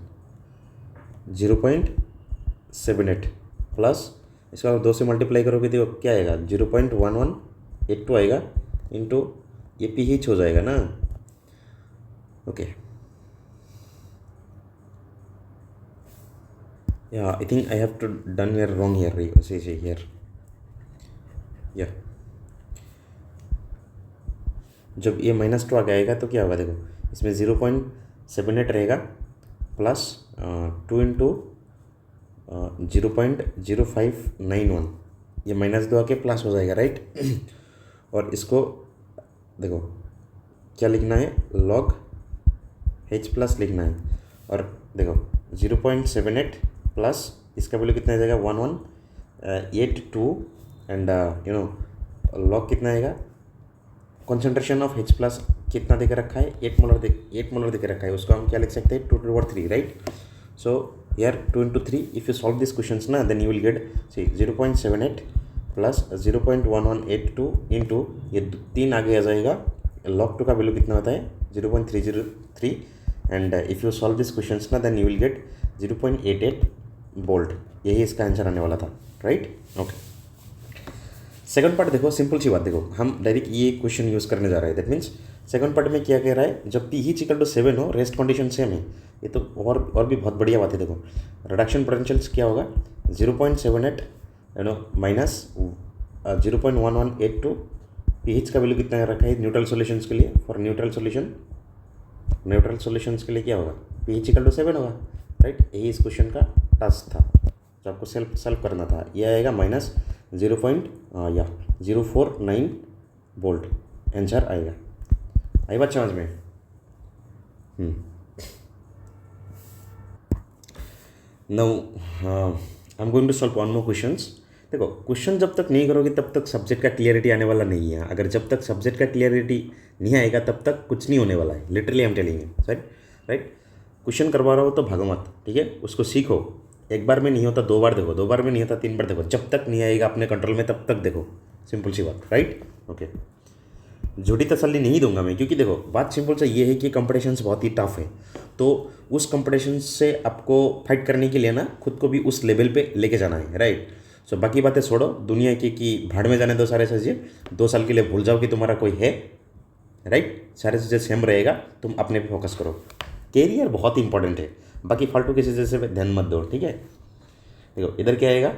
0.78 प्लस इसका 2 से मल्टीप्लाई करोगे तो क्या आएगा, 0.1182 आएगा, इंटू ये pH हो जाएगा ना। Okay, yeah, I think I have to done here wrong here, see here, yeah, जब ये -2 आ जाएगा तो क्या होगा, देखो इसमें 0.78 रहेगा प्लस 2 इंटू 0.0591, ये -2 आके प्लस हो जाएगा, राइट। और इसको देखो क्या लिखना है, log H+ लिखना है, और देखो 0.78 प्लस इसका वैल्यू कितना आ जाएगा, 1182, एंड लॉग कितना आएगा, कॉन्सेंट्रेशन ऑफ H+ कितना देकर रखा है, 8 मोलर देकर रखा है, उसको हम क्या लिख सकते हैं, 2^3, राइट। सो यार 2 into 3, if you solve this questions ना, then you will get 0.78 plus 0.1182 into ये 3 आगे आ जाएगा, log 2 का वैल्यू कितना होता है, 0.303, and if you solve this questions ना, then you will get 0.88 volt, यही इसका आंसर आने वाला था, राइट। ओके, सेकंड पार्ट देखो, सिंपल सी बात, देखो हम डायरेक्ट ये क्वेश्चन यूज़ करने जा रहे हैं, दैट मीन्स सेकंड पार्ट में क्या कह रहा है, जब pH = 7 हो, रेस्ट कंडीशन सेम है, ये तो और भी बहुत बढ़िया बात है। देखो रिडक्शन पोटेंशियल्स क्या होगा, 0.78 माइनस 0.1182, pH का वैल्यू कितना रखा है न्यूट्रल सॉल्यूशंस के लिए, फॉर न्यूट्रल सॉल्यूशंस के लिए क्या होगा, pH = 7 होगा, राइट। यही इस क्वेश्चन का टास्क था जो आपको सॉल्व करना था। ये आएगा -0.049 वोल्ट आंसर आएगा। आई बात समझ में? Now I am going to solve one more questions. देखो क्वेश्चन जब तक नहीं करोगे तब तक सब्जेक्ट का क्लियरिटी आने वाला नहीं है। अगर जब तक सब्जेक्ट का क्लियरिटी नहीं आएगा तब तक कुछ नहीं होने वाला है। Literally I am telling you, right. Question करवा रहा हो तो भागो मत, ठीक है, उसको सीखो। एक बार में नहीं होता 2 बार देखो, 2 बार में नहीं होता 3 बार देखो, जब तक नहीं आएगा अपने कंट्रोल में तब तक देखो। सिंपल सी बात, राइट। ओके, झूठी तसल्ली नहीं दूंगा मैं, क्योंकि देखो बात सिंपल से ये है कि कंपटीशंस बहुत ही टफ है, तो उस कंपटीशन से आपको फाइट करने के लिए ना खुद को भी उस लेवल पे लेके जाना है, राइट। सो बाकी बातें छोड़ो दुनिया की कि भाड़ में जाने दो सारे चीज़ें। 2 साल के लिए भूल जाओ कि तुम्हारा कोई है, राइट। सारे चीज़ें सेम रहेगा, तुम अपने पे फोकस करो। कैरियर बहुत इंपॉर्टेंट है, बाकी फालतू की चीज़ें से ध्यान मत दो, ठीक है। देखो इधर क्या आएगा,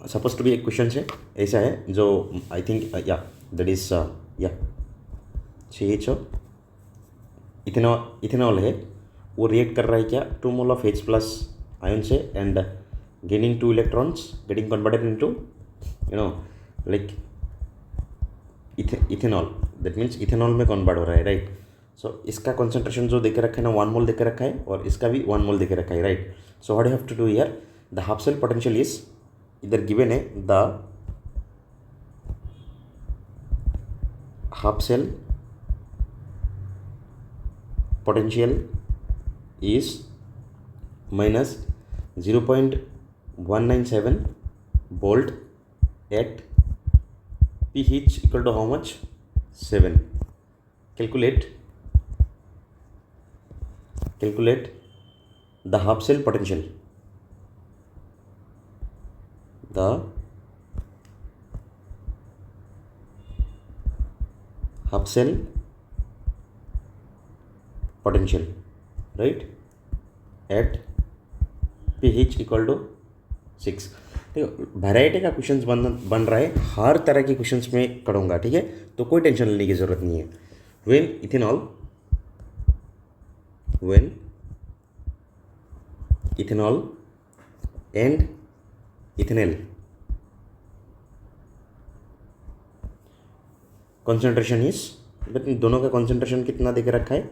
सपोज टू भी एक क्वेश्चन है ऐसा है जो आई थिंक या दैट इज या CHO इथेनॉल है, वो रिएक्ट कर रहा है क्या 2 मोल ऑफ H+ आयन से and gaining 2 electrons getting converted into like ethanol, that means ethanol में कन्वर्ट हो रहा है, राइट। सो इसका कॉन्सेंट्रेशन जो देके रखा है ना 1 मोल देके रखा है और इसका भी 1 मोल देके रखा है, right. So what you have to do here, the half cell potential is इधर गिवन है, the half cell potential is minus 0.197 volt at pH equal to how much? 7. Calculate the half cell potential. The half cell potential, right, at pH equal to 6. Variety का questions बन रहा है, हर तरह के questions में करूँगा, ठीक है, तो कोई टेंशन लेने की ज़रूरत नहीं है. When ethanol and ethanol concentration is, दोनों का कॉन्सेंट्रेशन कितना दे के रखा है,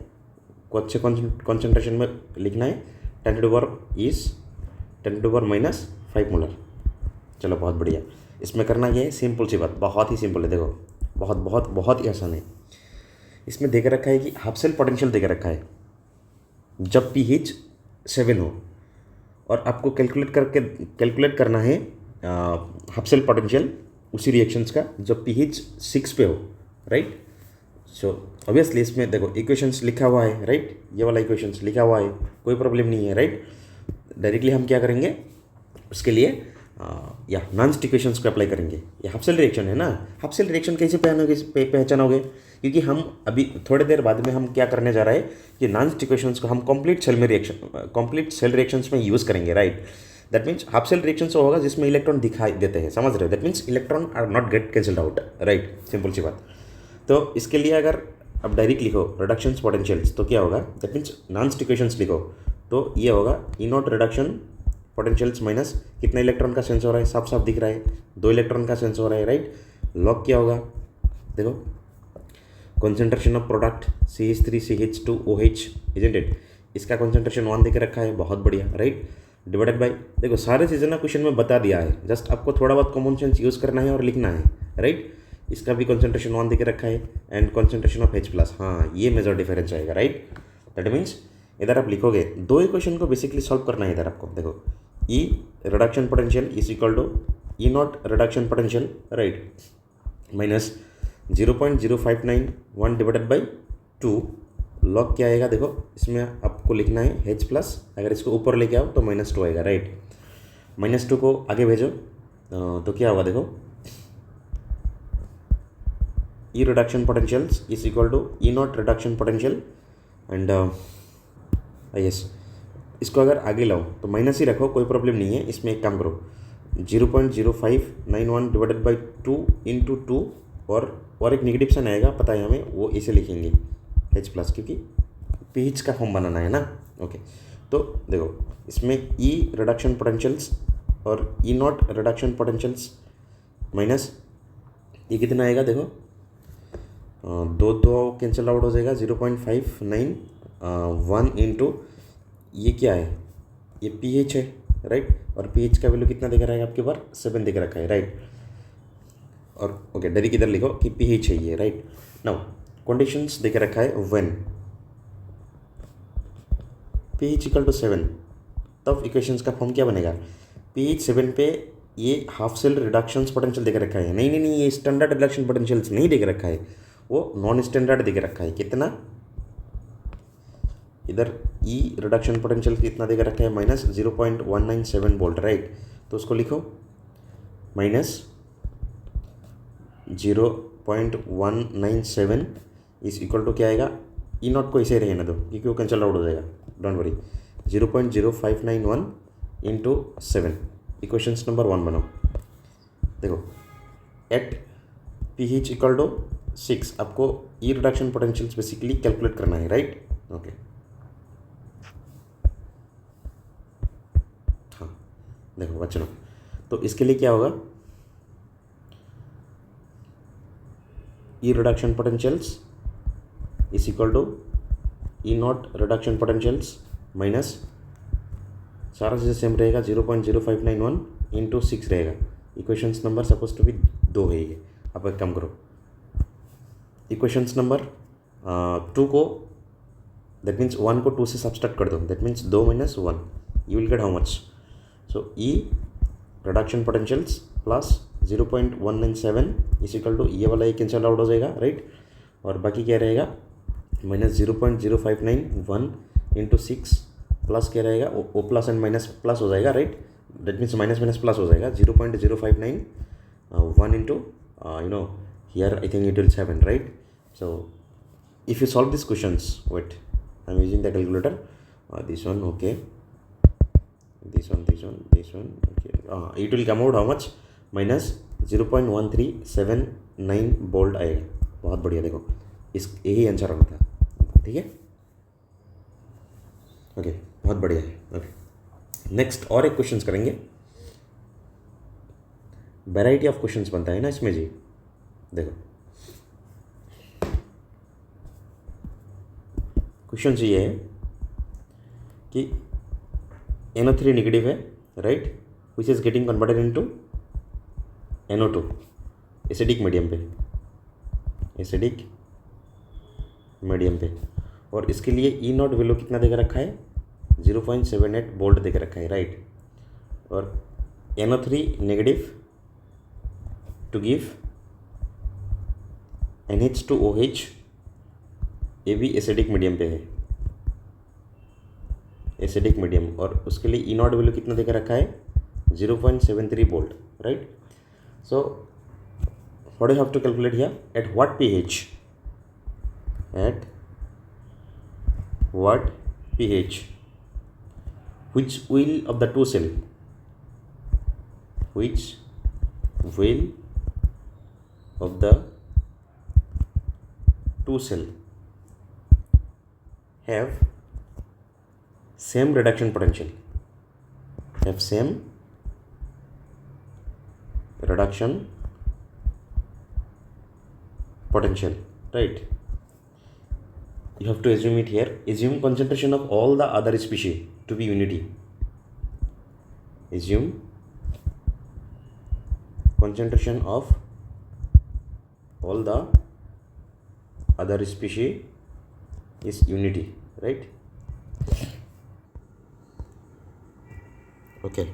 को अच्छे कॉन्सेंट्रेशन में लिखना है. 10 to the power minus 5 molar. चलो बहुत बढ़िया. इसमें करना ये है, सिंपल सी बात, बहुत ही सिंपल है. देखो बहुत ही आसान है. इसमें दे के रखा है कि हाफ सेल पोटेंशियल दे के रखा है जब pH 7 हो, और आपको कैलकुलेट करना है हाफ सेल पोटेंशियल उसी रिएक्शंस का जब pH 6 पे हो, राइट. सो ऑब्वियसली इसमें देखो इक्वेशंस लिखा हुआ है, राइट, ये वाला इक्वेशंस लिखा हुआ है, कोई प्रॉब्लम नहीं है, राइट. डायरेक्टली हम क्या करेंगे उसके लिए या नॉन-स्टिक इक्वेशंस को अप्लाई करेंगे. ये हाफ सेल रिएक्शन है ना. हाफ सेल रिएक्शन कैसे पहचानोगे, क्योंकि हम अभी थोड़ी देर बाद में हम क्या करने जा रहे हैं कि नॉन-स्टिक इक्वेशंस को हम कंप्लीट सेल रिएक्शंस में यूज़ करेंगे, right. That means half cell reactions होगा जिसमें इलेक्ट्रॉन दिखाई देते हैं, समझ रहे हो. That means electron are not get cancelled out, right. Simple सी बात. तो इसके लिए अगर अब डायरेक्ट लिखो रिडक्शंस पोटेंशियल्स, तो क्या होगा, दैट मीन्स नॉन-स्टिक इक्वेशंस लिखो तो ये होगा E naught reduction potentials minus कितना इलेक्ट्रॉन का सेंस हो रहा है, साफ साफ दिख रहा है, 2 इलेक्ट्रॉन का सेंस हो रहा है, राइट. लॉग क्या होगा, देखो concentration of product CH3CH2OH, isn't it. इसका कॉन्सेंट्रेशन 1 देके रखा है, बहुत बढ़िया, राइट. डिवाइडेड बाई, देखो सारे चीज़ें ना क्वेश्चन में बता दिया है, जस्ट आपको थोड़ा बहुत कॉमन सेंस यूज़ करना है और लिखना है, राइट. इसका भी कॉन्सेंट्रेशन 1 देके रखा है एंड कॉन्सेंट्रेशन ऑफ H+, हाँ ये मेजर डिफरेंस आएगा, राइट. दैट मीन्स इधर आप लिखोगे 2 इक्वेशन को बेसिकली सॉल्व करना है. इधर आपको देखो E reduction potential is equal to E naught reduction potential, right, minus 0.0591 divided by 2. Log क्या आएगा, देखो इसमें आपको लिखना है H+, अगर इसको ऊपर लेके आओ तो -2 आएगा, राइट. -2 को आगे भेजो तो क्या होगा, देखो E reduction potentials is equal to E naught reduction potential and yes, इसको अगर आगे लाओ तो माइनस ही रखो, कोई प्रॉब्लम नहीं है. इसमें एक काम करो 0.0591 डिवाइडेड बाई 2 इंटू 2 और एक नेगेटिव साइन आएगा, पता है हमें, वो ऐसे लिखेंगे H+, क्योंकि pH का फॉर्म बनाना है ना. ओके, तो देखो इसमें ई रिडक्शन पोटेंशियल्स और ई नॉट रिडक्शन पोटेंशियल्स माइनस ये कितना आएगा, देखो 2 कैंसिल आउट हो जाएगा. 0.591 इंटू ये क्या है, ये pH है, राइट. और pH का वैल्यू कितना देकर रहेगा आपके बार 7 देकर रखा है, राइट. और ओके डायरेक्ट इधर लिखो कि pH है ये, राइट. नाउ कंडीशंस देकर रखा है व्हेन pH इक्वल टू 7, तब इक्वेशंस का फॉर्म क्या बनेगा, pH 7 पे ये हाफ सेल रिडक्शंस पोटेंशियल देकर रखा है. नहीं ये स्टैंडर्ड रिडक्शन पोटेंशियल्स नहीं देकर रखा है, वो नॉन स्टैंडर्ड देकर रखा है. कितना, इधर ई रिडक्शन पोटेंशियल कितना देकर रखा है, -0.197 वोल्ट, राइट. तो उसको लिखो -0.197 इज इक्वल टू क्या आएगा, ई नॉट को इसे रहने दो क्योंकि वो कैंसिल आउट हो जाएगा, don't worry. 0.0591 into 7, equations number 1 बनाओ. देखो एट pH इक्वल टू 6 आपको ई रिडक्शन पोटेंशियल्स बेसिकली कैलकुलेट करना है, राइट. ओके, हाँ देखो बच्चों, तो इसके लिए क्या होगा, E reduction potentials is equal to E naught reduction potentials minus सारा चीज़ सेम रहेगा 0.0591 इंटू 6 रहेगा. Equations number suppose to be 2 है ये. आप एक काम करो, इक्वेशंस नंबर 2 को दैट मीन्स 1 को 2 से सब्सट्रैक्ट कर दो, that means 2 minus 1, you will get how much? So E reduction potentials plus 0.197 is equal to ये वाला एक कैंसल आउट हो जाएगा, राइट? और बाकी क्या रहेगा? माइनस 0.0591 इंटू 6 प्लस क्या रहेगा? ओ प्लस एंड माइनस प्लस हो जाएगा, right? That means minus minus plus हो जाएगा, 0.059 1 into you know here I think it will 7, right? So if you solve these questions, wait, I'm using the calculator, this one, okay, this one, okay, it will come out how much? minus 0.1379 bolt आएगा। बहुत बढ़िया, देखो इस यही answer आना था, ठीक है? ओके, बहुत बढ़िया है। ओके, नेक्स्ट और एक क्वेश्चंस करेंगे। वैरायटी ऑफ क्वेश्चंस बनता है ना इसमें जी, देखो क्वेश्चन ये है कि NO3 नेगेटिव है, right, which is getting converted into NO2 acidic medium पे, एसिडिक मीडियम पे, और इसके लिए E0 वैल्यू कितना देकर रखा है? 0.78 वोल्ट देकर रखा है, राइट? और NO3 negative to give NH2OH, ये भी एसिडिक मीडियम पे है, एसिडिक मीडियम, और उसके लिए E0 वैल्यू कितना देकर रखा है? 0.73 volt, right? So what you have to calculate here? At what pH, at what pH which will of the two cell, which will of the two cell have same reduction potential, have same reduction potential, right? You have to assume it here. Assume concentration of all the other species to be unity. Assume concentration of all the other species is unity, right? Okay,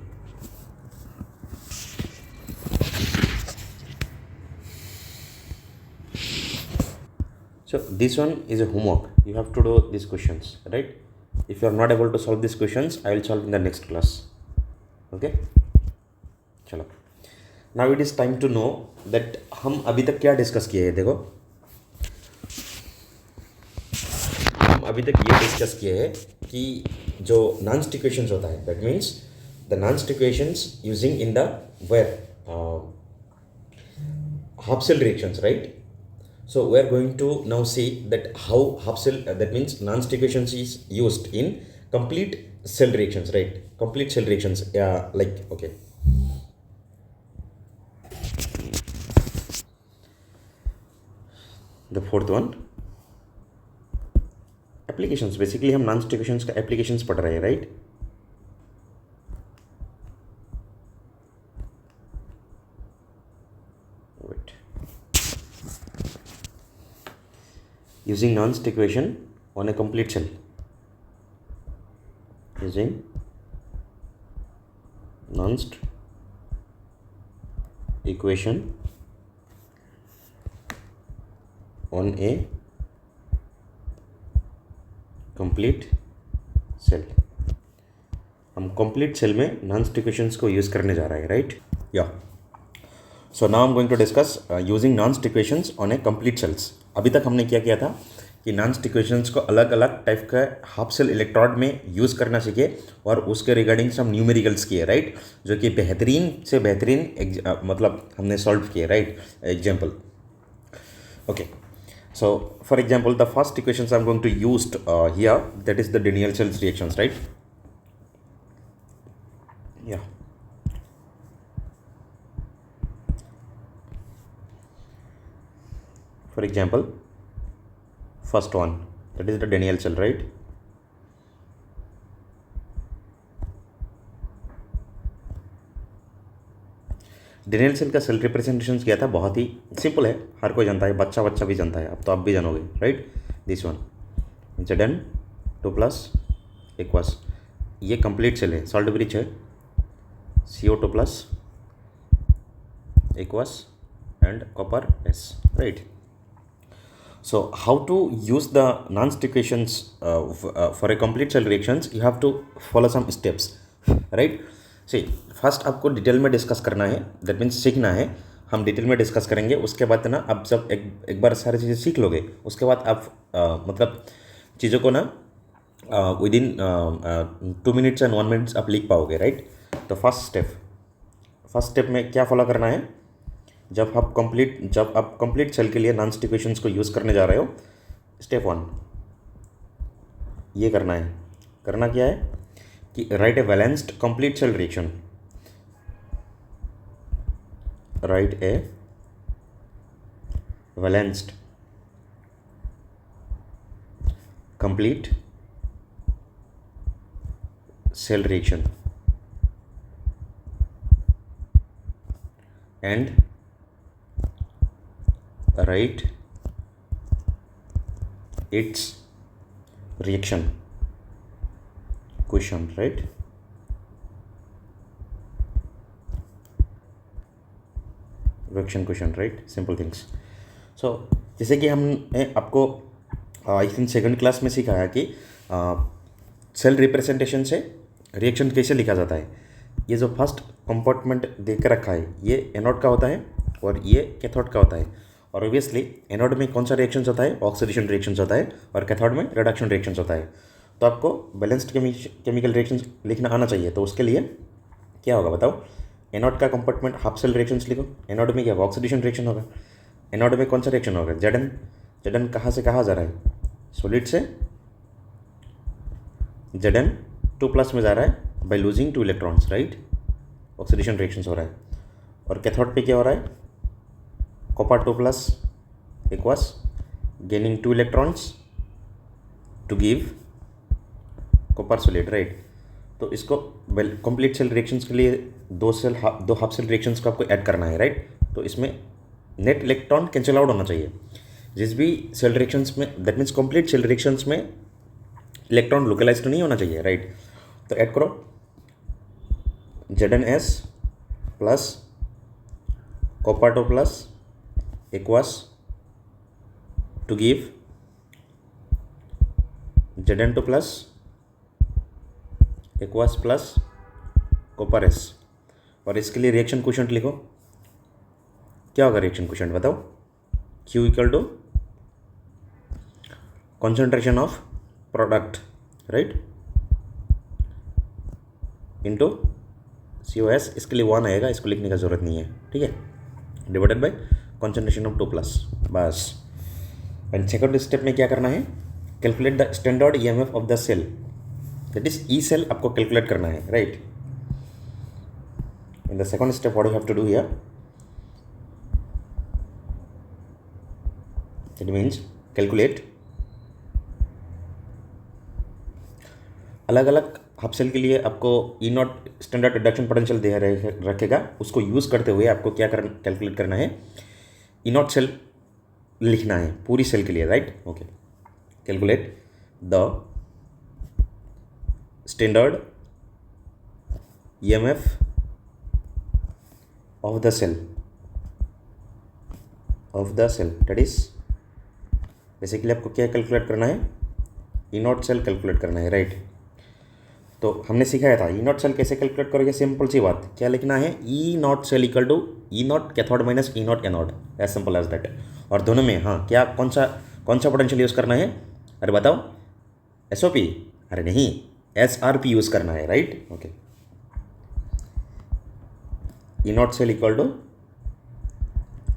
so this one is a homework, you have to do these questions, right? If you are not able to solve these questions, I will solve in the next class, okay? चलो, now it is time to know that हम अभी तक क्या discuss किए हैं। देखो अभी तक ये डिस्कस किए हैं कि जो नॉन स्टिक इक्वेशंस होता है, that means the non stick equations using in the where half cell reactions, right? So we are going to now see that how half cell, that means non stick equations is used in complete cell reactions, right? Complete cell reactions, like okay, the fourth one, applications. Basically हम non stick equations का applications पढ़ रहे हैं, right? Wait, using non stick equation on a complete cell, using non stick equation on a complete cell. हम complete cell में नॉन stick equations को use करने जा रहे हैं, राइट? या so now I am going to discuss using non stick equations on a complete cells. अभी तक हमने क्या किया था कि नॉन स्टिक इक्वेशंस को अलग अलग टाइप का हाफ सेल इलेक्ट्रोड में यूज़ करना सीखे और उसके रिगार्डिंग हम न्यूमेरिकल्स किए, राइट? जो कि बेहतरीन से बेहतरीन मतलब हमने सॉल्व किए, right? Example, okay. So, for example, the first equations I'm going to use here, that is the Daniell-Sells reactions, right? Yeah. For example, first one, that is the Daniell-Cell, right? Daniell cell का cell representation किया था, बहुत ही simple है, हर कोई जानता है, बच्चा भी जानता है, अब तो आप भी जानोगे, right? This one Zn plus aqueous, ये कंप्लीट सेल है, सॉल्ट ब्रिज है, CO2 plus aqueous and copper S, right? So how to use the non-stick equations for a complete cell reactions? You have to follow some steps, right? See, first आपको detail में discuss करना है, that means सीखना है, हम detail में discuss करेंगे। उसके बाद ना आप जब एक बार सारी चीज़ें सीख लोगे, उसके बाद आप मतलब चीज़ों को ना with in 2 minutes and 1 minutes आप लिख पाओगे, राइट? तो फर्स्ट स्टेप में क्या फॉलो करना है? जब आप कंप्लीट सेल के लिए नॉन स्टिक इक्वेशंस को यूज़ करने जा रहे हो, स्टेप 1 ये करना है। करना क्या है कि write a balanced complete cell reaction, write a balanced complete cell reaction and write its reaction quotient, right? Reaction quotient, right? Simple things. So जैसे कि हमने आपको आई थिंक सेकंड क्लास में सिखाया कि सेल रिप्रेजेंटेशन से रिएक्शन कैसे लिखा जाता है। ये जो फर्स्ट कंपार्टमेंट देख रखा है, ये एनोड का होता है और ये कैथोड का होता है। और ऑब्वियसली एनोड में कौन सा रिएक्शंस होता है? ऑक्सीडेशन रिएक्शंस होता है, और कैथोड में रिडक्शन रिएक्शंस होता है। तो आपको बैलेंस्ड केमिकल रिएक्शंस लिखना आना चाहिए। तो उसके लिए क्या होगा बताओ? एनोड का कंपार्टमेंट हाफ सेल रिएक्शंस लिखो। एनोड में क्या होगा? ऑक्सीडेशन रिएक्शन होगा। एनोड में कौन सा रिएक्शन होगा? Zn कहाँ से कहाँ जा रहा है? सॉलिड से Zn2+ में जा रहा है by losing 2 electrons, right? Oxidation reactions हो रहा है। और कैथोड पे क्या हो रहा है? Copper 2+ aqueous gaining 2 electrons to give copper solid, right? तो इसको कंप्लीट सेल रिएक्शंस के लिए दो हाफ सेल रिएक्शंस को आपको ऐड करना है, राइट? तो इसमें नेट इलेक्ट्रॉन कैंसिल आउट होना चाहिए। जिस भी सेल रिएक्शंस में, that means complete cell reactions में इलेक्ट्रॉन लोकलाइज तो नहीं होना चाहिए, राइट? तो ऐड करो Zns plus copper 2+ aqueous to give Zn2+ aqueous plus copper S। और इसके लिए रिएक्शन क्वोशिएंट लिखो। क्या होगा रिएक्शन क्वोशिएंट बताओ? Q = concentration of product, right, into COS। इसके लिए 1 आएगा, इसको लिखने का ज़रूरत नहीं है, ठीक है? डिवाइडेड बाय कॉन्सेंट्रेशन ऑफ 2+, बस। एंड सेकंड स्टेप में क्या करना है? Calculate the standard EMF of the cell, that is E cell आपको कैलकुलेट करना है, right? In the second step what you have to do here, that means calculate अलग अलग हाफ सेल के लिए आपको E0 स्टैंडर्ड रिडक्शन पोटेंशियल दे रखेगा। उसको यूज़ करते हुए आपको क्या कैलकुलेट करना है? E0 सेल लिखना है पूरी सेल के लिए, right? Okay, calculate the standard EMF of the cell that is basically आपको क्या कैलकुलेट करना है? E0 सेल कैलकुलेट करना है, राइट? तो हमने सिखाया था E0 सेल कैसे कैलकुलेट करोगे। सिंपल सी बात, क्या लिखना है? E0 cell = E0 cathode minus E0 anode, as simple as that. और दोनों में हाँ क्या कौन सा पोटेंशियल यूज़ करना है? अरे बताओ, SOP? अरे नहीं, SRP यूज़ करना है, right? Okay, E0 cell =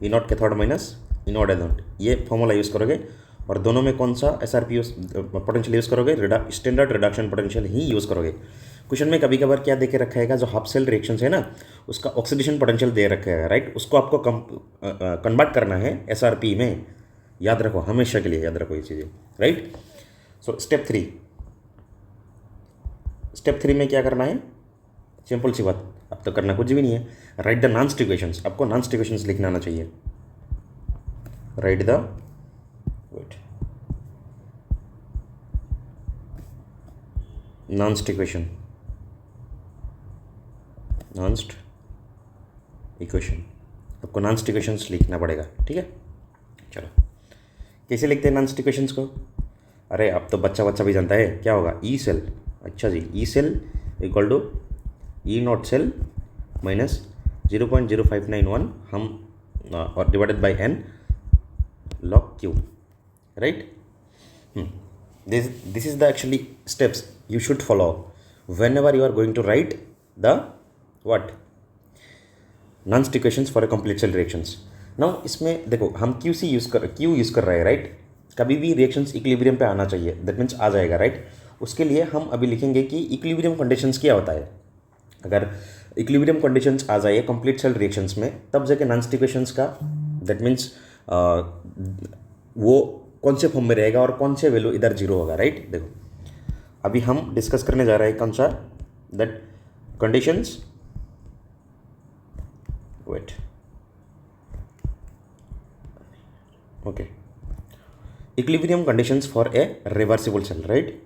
E0 cathode minus E0 anode, ये फॉर्मूला यूज़ करोगे। और दोनों में कौन सा SRP पोटेंशियल यूज़ करोगे? स्टैंडर्ड रिडक्शन पोटेंशियल ही यूज़ करोगे। क्वेश्चन में कभी कभार क्या देके रखा है, जो हाफ सेल रिएक्शंस है ना, उसका ऑक्सीडेशन पोटेंशियल दे रखा है, राइट? उसको आपको कन्वर्ट करना है SRP में। याद रखो, हमेशा के लिए याद रखो ये चीज़ें, राइट? सो स्टेप 3 में क्या करना है? सिंपल सी बात, अब तो करना कुछ भी नहीं है। Right the non stick equations, आपको नॉन स्टिक इक्वेशंस लिखना आना चाहिए। Right the Nernst equation, Nernst equation, आपको नॉन्स्ट इक्वेशंस लिखना पड़ेगा, ठीक है। चलो कैसे लिखते हैं नॉन्स्ट इक्वेशंस को? अरे अब तो बच्चा बच्चा भी जानता है, क्या होगा? ई सेल, अच्छा जी, E cell equal to E not cell minus 0.0591 हम और divided by n log q, right? This is the actually steps you should follow whenever you are going to write the what nonst equations for a complete cell reactions. now इसमें देखो हम q use कर रहे हैं, right? कभी भी reactions equilibrium पे आना चाहिए, दैट मीन्स आ जाएगा, राइट? उसके लिए हम अभी लिखेंगे कि इक्विलिब्रियम कंडीशंस क्या होता है। अगर इक्विलिब्रियम कंडीशंस आ जाए कंप्लीट सेल रिएक्शंस में, तब जाके नॉन्स्ट इक्वेशंस का दैट मीन्स वो कौन से फॉर्म में रहेगा और कौन से वैल्यू इधर जीरो होगा, राइट? देखो अभी हम डिस्कस करने जा रहे हैं कौन सा, that conditions, wait, okay, equilibrium conditions for a reversible cell, right?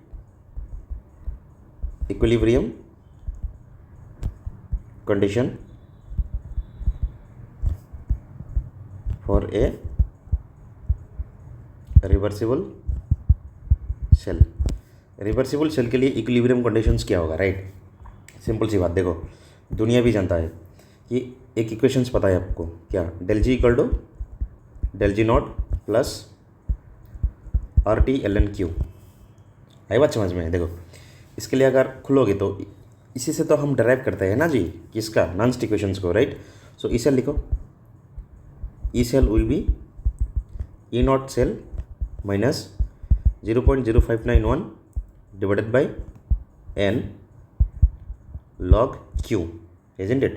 Equilibrium condition for a reversible cell. Reversible cell के लिए इक्विलिब्रियम कंडीशंस क्या होगा, राइट? सिंपल सी बात, देखो दुनिया भी जानता है कि एक इक्वेशंस पता है आपको, क्या? Del G equal to del G naught plus R T L N Q. आई बात समझ में? देखो इसके लिए अगर खुलोगे तो इसी से तो हम डराइव करते हैं ना जी, किसका? नॉन्स्ट इक्वेशंस को, राइट? सो ई सेल लिखो, E cell will be E not cell minus 0.0591 divided by n log q, isn't it?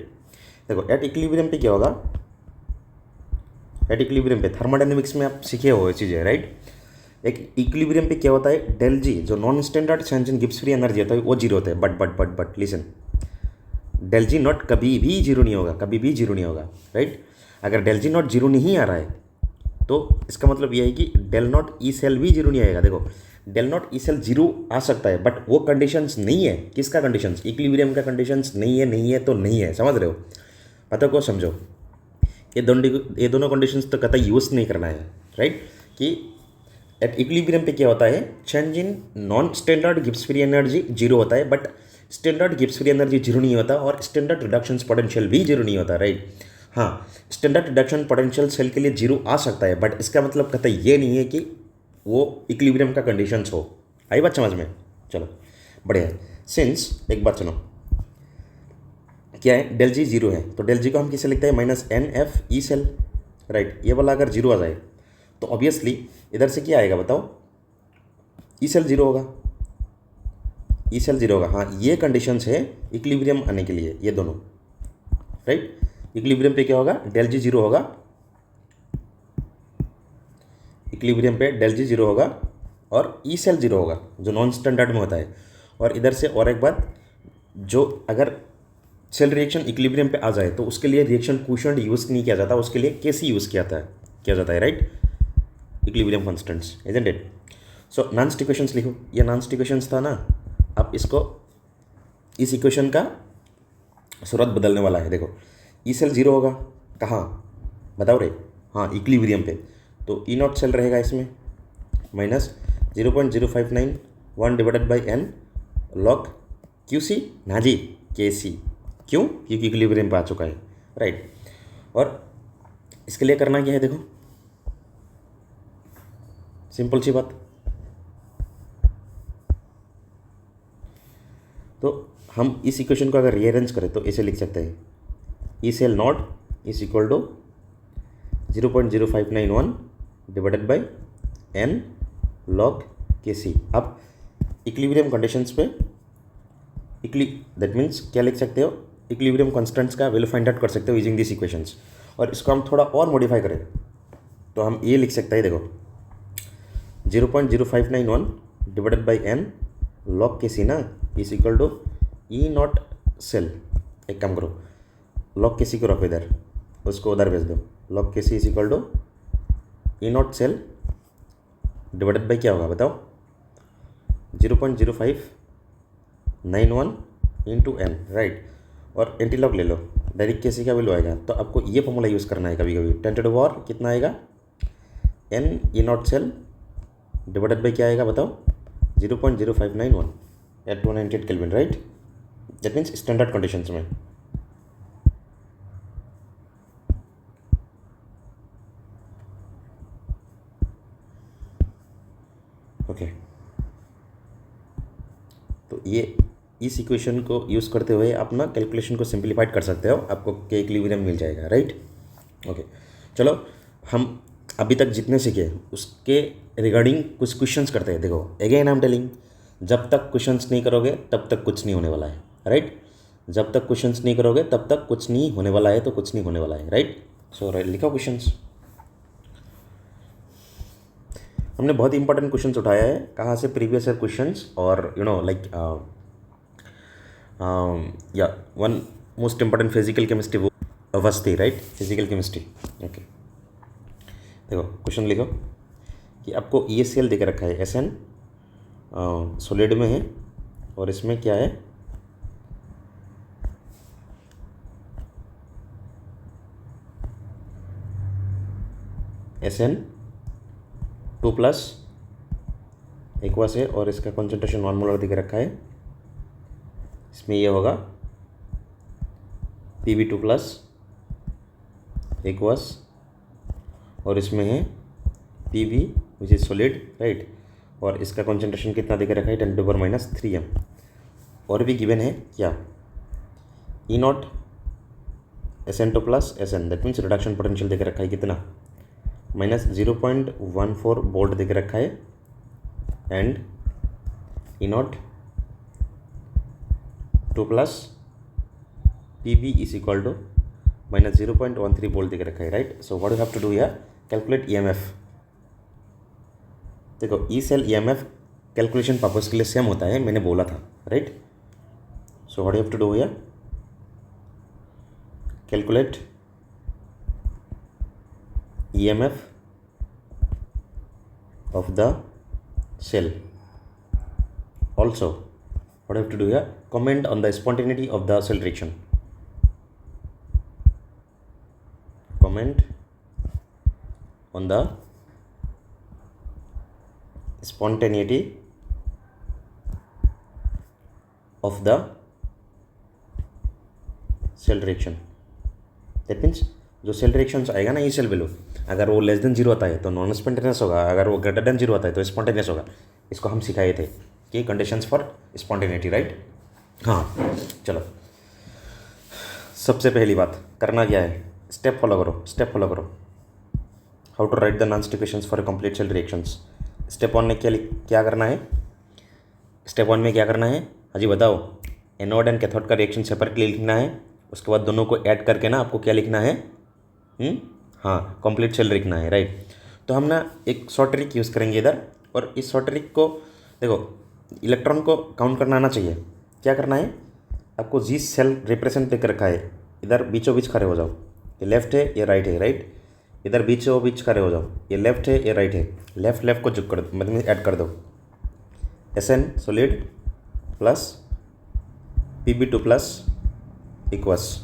देखो एट इक्विलिब्रियम पे क्या होगा? एट इक्विलिब्रियम पे थर्मोडायनेमिक्स में आप सीखे हो ये चीज़ें, राइट? एक इक्विलिब्रियम पे क्या होता है? डेल जी जो non standard change in Gibbs free energy होता है वो जीरो होता है, but listen, del G naught कभी भी जीरो नहीं होगा, कभी भी जीरो नहीं होगा, राइट? अगर डेल जी नॉट जीरो नहीं आ रहा है तो इसका मतलब यह है कि डेल नॉट ई सेल भी जीरो नहीं आएगा। देखो del naught E cell zero आ सकता है, बट वो कंडीशंस नहीं है। किसका कंडीशंस? इक्विलिब्रियम का कंडीशंस नहीं है तो नहीं है, समझ रहे हो? पता को समझो, ये दोनों कंडीशंस तो कतई यूज़ नहीं करना है, राइट? कि एट इक्विलिब्रियम पे क्या होता है? Change in non standard Gibbs free energy zero होता है, but standard Gibbs free energy zero नहीं होता और स्टैंडर्ड रिडक्शन पोटेंशियल भी जीरो नहीं होता, राइट? हाँ, स्टैंडर्ड रिडक्शन पोटेंशियल सेल के लिए जीरो आ सकता है, बट इसका मतलब कतई ये नहीं है कि वो इक्विलिब्रियम का कंडीशंस हो। आई बात समझ में? चलो बढ़िया है। सिंस एक बात सुनो, क्या है? डेल जी जीरो है तो डेल जी को हम किसे लिखते हैं? Minus n F E cell, right? ये वाला अगर जीरो आ जाए तो ऑब्वियसली इधर से क्या आएगा बताओ? ई सेल जीरो होगा, ई सेल जीरो होगा। हाँ, ये कंडीशंस है इक्विलिब्रियम आने के लिए, ये दोनों, राइट? इक्विलिब्रियम पे क्या होगा? डेल जी जीरो होगा, इक्विलिब्रियम पे डेल जी जीरो होगा और ई सेल जीरो होगा जो नॉन स्टैंडर्ड में होता है। और इधर से और एक बात, जो अगर सेल रिएक्शन इक्विलिब्रियम पे आ जाए तो उसके लिए रिएक्शन कोएफिशिएंट यूज़ नहीं किया जाता, उसके लिए केसी यूज़ किया जाता है, right? Equilibrium constants, isn't it? So Nernst equations लिखो, ये नॉन्स्ट इक्वेशंस था ना, अब इसको इस इक्वेशन का सूरत बदलने वाला है। देखो ई सेल जीरो होगा कहाँ बताओ रे? हाँ, इक्विलिब्रियम पे, तो ई नॉट सेल रहेगा इसमें minus 0.0591 divided by n log Q C, ना जी के सी, क्यों? क्योंकि इक्विलिब्रियम पे आ चुका है, राइट? और इसके लिए करना क्या है? देखो सिंपल सी बात, तो हम इस इक्वेशन को अगर रीअरेंज करें तो ऐसे लिख सकते हैं, E cell naught is equal to 0.0591 divided by n log K C. अब इक्विलिब्रियम कंडीशंस पे दैट मीन्स क्या लिख सकते हो? इक्विलिब्रियम कांस्टेंट्स का वैल्यू फाइंड आउट कर सकते हो यूजिंग दिस इक्वेशंस। और इसको हम थोड़ा और मॉडिफाई करें तो हम ये लिख सकते हैं, देखो 0.0591 divided by n log K C ना is equal to E not cell. एक काम करो, लॉग के सी को रखो इधर, उसको उधर भेज दो। Log K C is equal to E not cell divided by क्या होगा बताओ? 0.05 91 × n, राइट। और एंटीलॉग ले लो, डायरेक्ट केसी का वैल्यू आएगा, तो आपको ये फॉर्मूला यूज़ करना है कभी कभी। 10⁻⁴ कितना आएगा, n E0 cell divided by क्या आएगा बताओ, 0.0591 at 298 Kelvin, right. That means standard conditions में। ओके, तो ये इस इक्वेशन को यूज़ करते हुए आप ना कैलकुलेशन को सिंप्लीफाइड कर सकते हो, आपको के इक्विलिब्रियम मिल जाएगा, राइट। ओके, चलो हम अभी तक जितने सीखे उसके रिगार्डिंग कुछ क्वेश्चंस करते हैं। देखो अगेन आई एम टेलिंग, जब तक क्वेश्चंस नहीं करोगे तब तक कुछ नहीं होने वाला है, राइट। जब तक क्वेश्चंस नहीं करोगे तब तक कुछ नहीं होने वाला है, तो कुछ नहीं होने वाला है, राइट। सो लिखो क्वेश्चंस। हमने बहुत इंपॉर्टेंट क्वेश्चंस उठाया है, कहाँ से, प्रीवियस ईयर क्वेश्चंस, और यू नो लाइक या one most important physical chemistry वो Awasthi, right, physical chemistry. Okay, देखो क्वेश्चन लिखो कि आपको ई एस सी एल दे के रखा है, एस एन सॉलिड में है, और इसमें क्या है, SN2+ एक्वस है, और इसका कॉन्सेंट्रेशन 1 मोलर दे के रखा है। इसमें ये होगा Pb2+ एक्वस, और इसमें है Pb which is solid, right. और इसका कॉन्सेंट्रेशन कितना दे के रखा है, 10⁻³ m। और भी गिवन है क्या, E0 SN2+ SN, that means reduction potential दे के रखा है कितना, -0.14 वोल्ट दे के रखा है, and E0 2+ Pb is equal to -0.13 volt दे के रखा है, right. So what you have to do here, calculate EMF। देखो E cell EMF calculation purpose के लिए सेम होता है, मैंने बोला था, right. So what you have to do here, calculate EMF of the cell. Also, what you have to do here, comment on the spontaneity of the cell reaction. Comment on the spontaneity of the cell reaction. That means जो cell reactions आएगा ना, ये cell value, अगर वो less than 0 आता है तो non spontaneous होगा, अगर वो ग्रेटर देन 0 आता है तो स्पॉन्टेनियस होगा। इसको हम सिखाए थे कि कंडीशंस फॉर स्पॉन्टेनिटी, राइट। हाँ चलो, सबसे पहली बात करना क्या है, स्टेप फॉलो करो, स्टेप फॉलो करो। How to write the non-stick equations for complete cell reactions. Step 1 में क्या करना है, स्टेप 1 में क्या करना है, हाजी बताओ। एनोड एंड कैथोड का रिएक्शन सेपरेटली लिखना है, उसके बाद दोनों को ऐड करके ना आपको क्या लिखना है, हाँ कंप्लीट सेल लिखना है, राइट। तो हम ना एक शॉर्ट ट्रिक यूज़ करेंगे इधर, और इस शॉर्ट ट्रिक को देखो, इलेक्ट्रॉन को काउंट करना आना चाहिए। क्या करना है आपको, जी सेल रिप्रेजेंट देकर रखा है, इधर बीचों बीच खड़े हो जाओ, ये लेफ्ट है ये राइट है, राइट। इधर बीचों बीच खड़े हो जाओ, ये लेफ्ट है ये राइट है, लेफ्ट को जुक कर दो, मतलब ऐड कर दो, SN solid plus Pb2+ equals.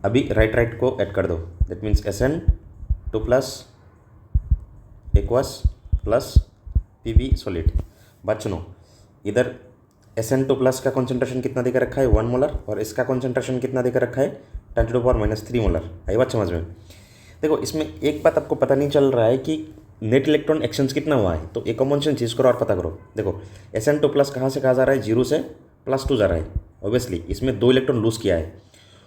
अभी राइट को ऐड कर दो, that means SN2+ aqueous plus Pb solid. बात सुनो, इधर SN2+ का कॉन्सेंट्रेशन कितना देकर रखा है, 1 मोलर, और इसका कॉन्सेंट्रेशन कितना देकर रखा है, 10⁻³ मोलर। आई बात समझ में। देखो इसमें एक बात आपको पता नहीं चल रहा है कि नेट इलेक्ट्रॉन एक्सचेंज कितना हुआ है, तो एक कॉमन सेंस चीज़ करो और पता करो। देखो SN2+ कहाँ से कहाँ जा रहा है, 0 से +2 जा रहा है, ऑब्वियसली इसमें 2 इलेक्ट्रॉन लूज़ किया है।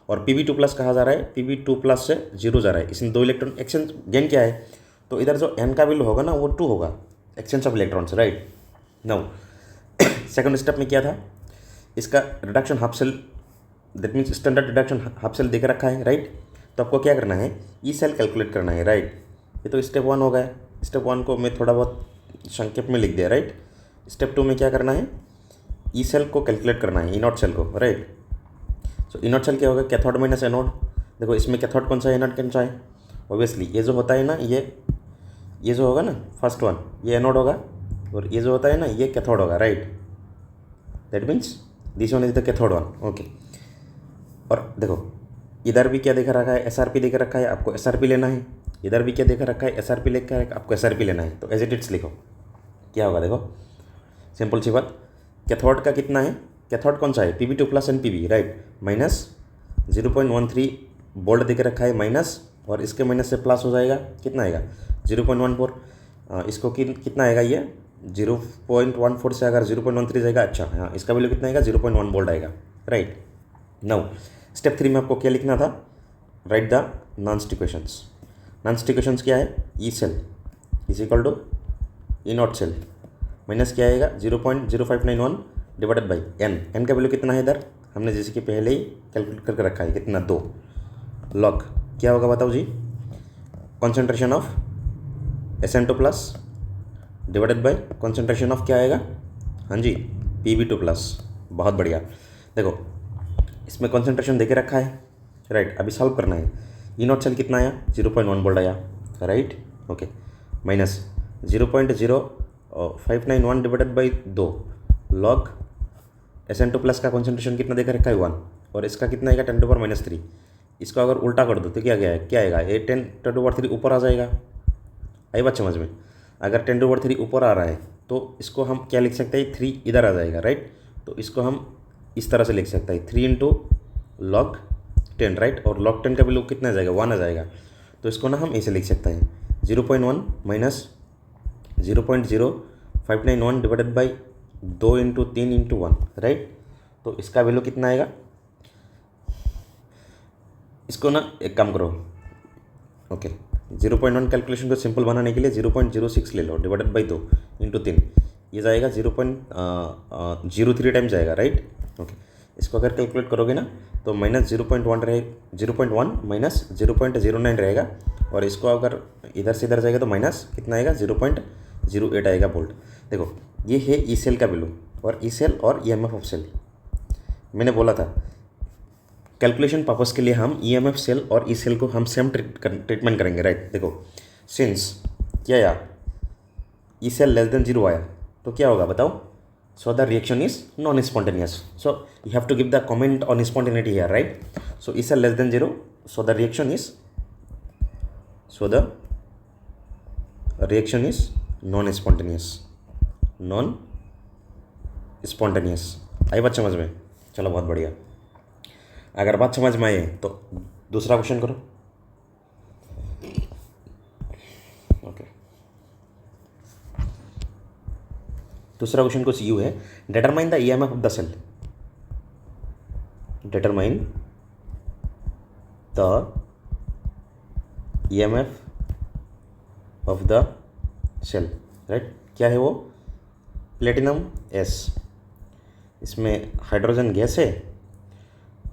और Pb2+ कहाँ जा रहा है, Pb2+ से 0 जा रहा है, इसमें 2 इलेक्ट्रॉन एक्सचेंज गेन किया है। तो इधर जो n का वैल्यू होगा ना वो 2 होगा, exchange of electrons, right. Now second step में क्या था, इसका reduction half cell, that means standard reduction half cell देकर रखा है, राइट। तो आपको क्या करना है, ई सेल कैलकुलेट करना है, राइट। ये तो स्टेप 1 हो गया, स्टेप 1 को मैं थोड़ा बहुत संक्षेप में लिख दिया, राइट। स्टेप 2 में क्या करना है, ई सेल को कैलकुलेट करना है, E0 सेल को, राइट। सो E0 सेल क्या होगा, कैथोड माइनस एनोड। देखो इसमें कैथोड कौन सा है, एनोड कौन सा है, ऑब्वियसली ये जो होता है ना, ये जो होगा ना फर्स्ट वन, ये एनोड होगा, और ये जो होता है ना ये कैथोड होगा, right. That means this one is the cathode one, okay. और देखो इधर भी क्या देखा रखा है, SRP देखा रखा है, आपको SRP लेना है। इधर भी क्या देखा रखा है, SRP लेकर आपको SRP लेना है। तो एज इट इट्स लिखो, क्या होगा देखो, सिंपल सी बात। कैथोड का कितना है, कैथोड कौन सा है, Pb2 plus and Pb, right. Minus 0.13 bolt देख रखा है माइनस, और इसके माइनस से प्लस हो जाएगा, कितना आएगा 0.14। इसको कितना आएगा ये 0.14 से अगर 0.13 जाएगा, अच्छा हाँ इसका वैल्यू कितना आएगा 0.1 बोल्ट आएगा, राइट। नाउ स्टेप 3 में आपको क्या लिखना था, right the non-stick equations. Non stick equations क्या है, E cell is equal to E not cell minus क्या आएगा 0.0591 डिवाइडेड बाई एन का वैल्यू कितना है इधर, हमने जैसे कि पहले ही कैलकुलेट करके रखा है, कितना 2 लॉग क्या होगा बताओ जी, concentration of SN2 plus divided by concentration of क्या आएगा, हाँ जी Pb2 प्लस। बहुत बढ़िया, देखो इसमें कॉन्सेंट्रेशन देके रखा है, राइट। अभी सॉल्व करना है। ई नॉट सेल कितना आया 0.1 बोल्ट आया, right, okay. Minus 0.0591 divided by 2 log SN2 plus का कॉन्सेंट्रेशन कितना देकर रखा है 1, और इसका कितना आएगा 10⁻³ इसको अगर उल्टा कर दो तो क्या गया है, क्या आएगा ये 10⁻³ ऊपर आ जाएगा। आई बात समझ में, अगर 10⁻³ ऊपर आ रहा है तो इसको हम क्या लिख सकते हैं, 3 इधर आ जाएगा, राइट। तो इसको हम इस तरह से लिख सकते हैं 3 × log 10, राइट। और log 10 का वैल्यू कितना आ जाएगा 1 आ जाएगा। तो इसको ना हम ऐसे लिख सकते हैं 0.1 माइनस 0.0591 डिवाइडेड बाई 2 × 3 × 1, राइट। तो इसका वैल्यू कितना आएगा, इसको ना एक काम करो, ओके 0.1 कैलकुलेशन को सिंपल बनाने के लिए 0.06 ले लो डिवाइडेड बाई 2 × 3, ये जाएगा 0.03 टाइम्स जाएगा, राइट, ओके। इसको अगर कैलकुलेट करोगे ना तो माइनस 0.1 रहे 0.1 माइनस 0.09 रहेगा, और इसको अगर इधर से इधर जाएगा तो माइनस कितना आएगा 0.08 आएगा बोल्ट। देखो ये है ई सेल का वैल्यू, और ई सेल और EMF ऑफ सेल मैंने बोला था कैलकुलेशन पर्पस के लिए हम EMF सेल और ई सेल को हम सेम ट्रीटमेंट करेंगे, राइट। देखो सिंस क्या आया, ई सेल लेस देन 0 आया तो क्या होगा बताओ, so the reaction is non-spontaneous, so you have to give the comment on spontaneity here, right. So E cell less than 0, so the reaction is non-spontaneous। आई बात समझ में, चलो बहुत बढ़िया। अगर बात समझ में आए तो दूसरा क्वेश्चन करो, ओके। दूसरा क्वेश्चन कुछ यूँ है, determine the EMF of the cell, determine the EMF of the cell, right. क्या है वो, प्लेटिनम S, इसमें हाइड्रोजन गैस है,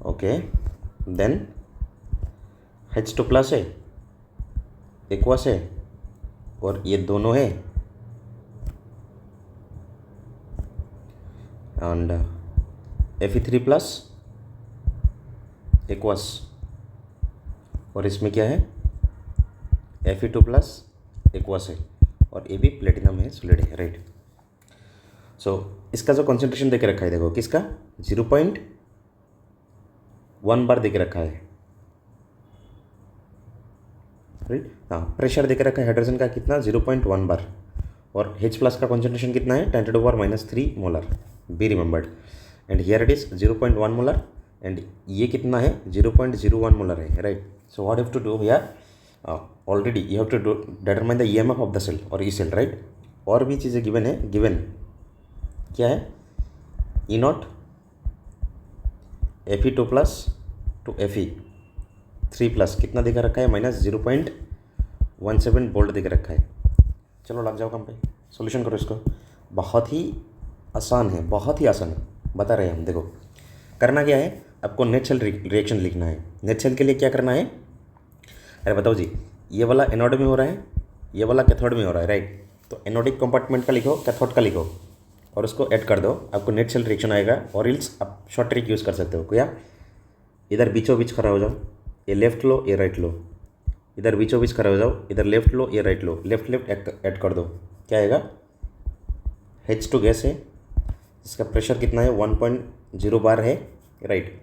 ओके, देन H2 प्लस है, एक्वस है, और ये दोनों है, एंड Fe3 प्लस एक्वस, और इसमें क्या है Fe2 प्लस एक्वस है, और ये भी प्लेटिनम है, सॉलिड है, राइट। सो इसका जो कॉन्सेंट्रेशन देके रखा है देखो, किसका 0.1 बार देके रखा है, राइट। हाँ प्रेशर देके रखा है हाइड्रोजन का कितना 0.1 बार, और H प्लस का कॉन्सेंट्रेशन कितना है 10⁻³ molar, be remembered. And here it is 0.1 molar, and ये कितना है 0.01 मोलर है, right. So what have to do here, already you have to determine the EMF of the cell और ई सेल, राइट। और भी चीज़ें गिवन है, given क्या है E not Fe2 plus two Fe3 plus कितना देकर रखा है माइनस 0.17 बोल्ट देकर रखा है। चलो लग जाओ काम पे, सॉल्यूशन करो इसको। बहुत ही आसान है, बहुत ही आसान है, बता रहे हैं हम। देखो करना क्या है, आपको नेट सेल रिएक्शन लिखना है। नेट सेल के लिए क्या करना है, अरे बताओ जी, ये वाला एनोड में हो रहा है, ये वाला कैथोड में हो रहा है, राइट। तो एनोडिक कंपार्टमेंट का लिखो, कैथोड का लिखो, और उसको ऐड कर दो, आपको नेट सेल रिएक्शन आएगा। और इल्स आप शॉर्ट ट्रिक यूज़ कर सकते हो, क्या इधर बीचों बीच खड़ा हो जाओ, ये लेफ्ट लो ये राइट लो, इधर बीचों बीच खड़ा हो जाओ, इधर लेफ्ट लो ये राइट लो, लेफ्ट ऐड कर दो, क्या आएगा H2 गैस है, इसका प्रेशर कितना है 0 बार है, राइट,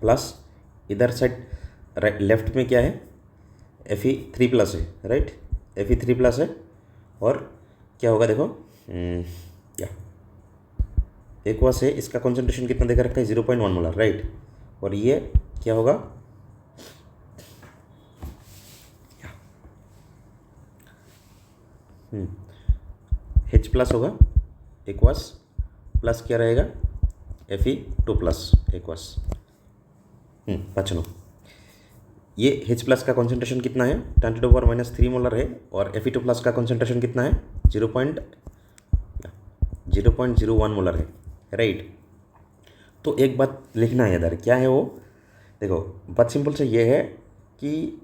प्लस इधर साइड लेफ्ट में क्या है, Fe3 प्लस है, राइट, Fe3 प्लस है। और क्या होगा देखो, क्या एक्वा से इसका कॉन्सेंट्रेशन कितना देकर रखा है, 0.1 मोलर, राइट। और ये क्या होगा, H प्लस होगा एक्वास, प्लस क्या रहेगा, Fe2 प्लस एक्वास। बचनो ये H प्लस का कॉन्सेंट्रेशन कितना है, 10⁻³ मोलर है, और Fe2 प्लस का कॉन्सेंट्रेशन कितना है, 0.01 मोलर है, राइट। तो एक बात लिखना है इधर, क्या है वो, देखो बात सिंपल से ये है कि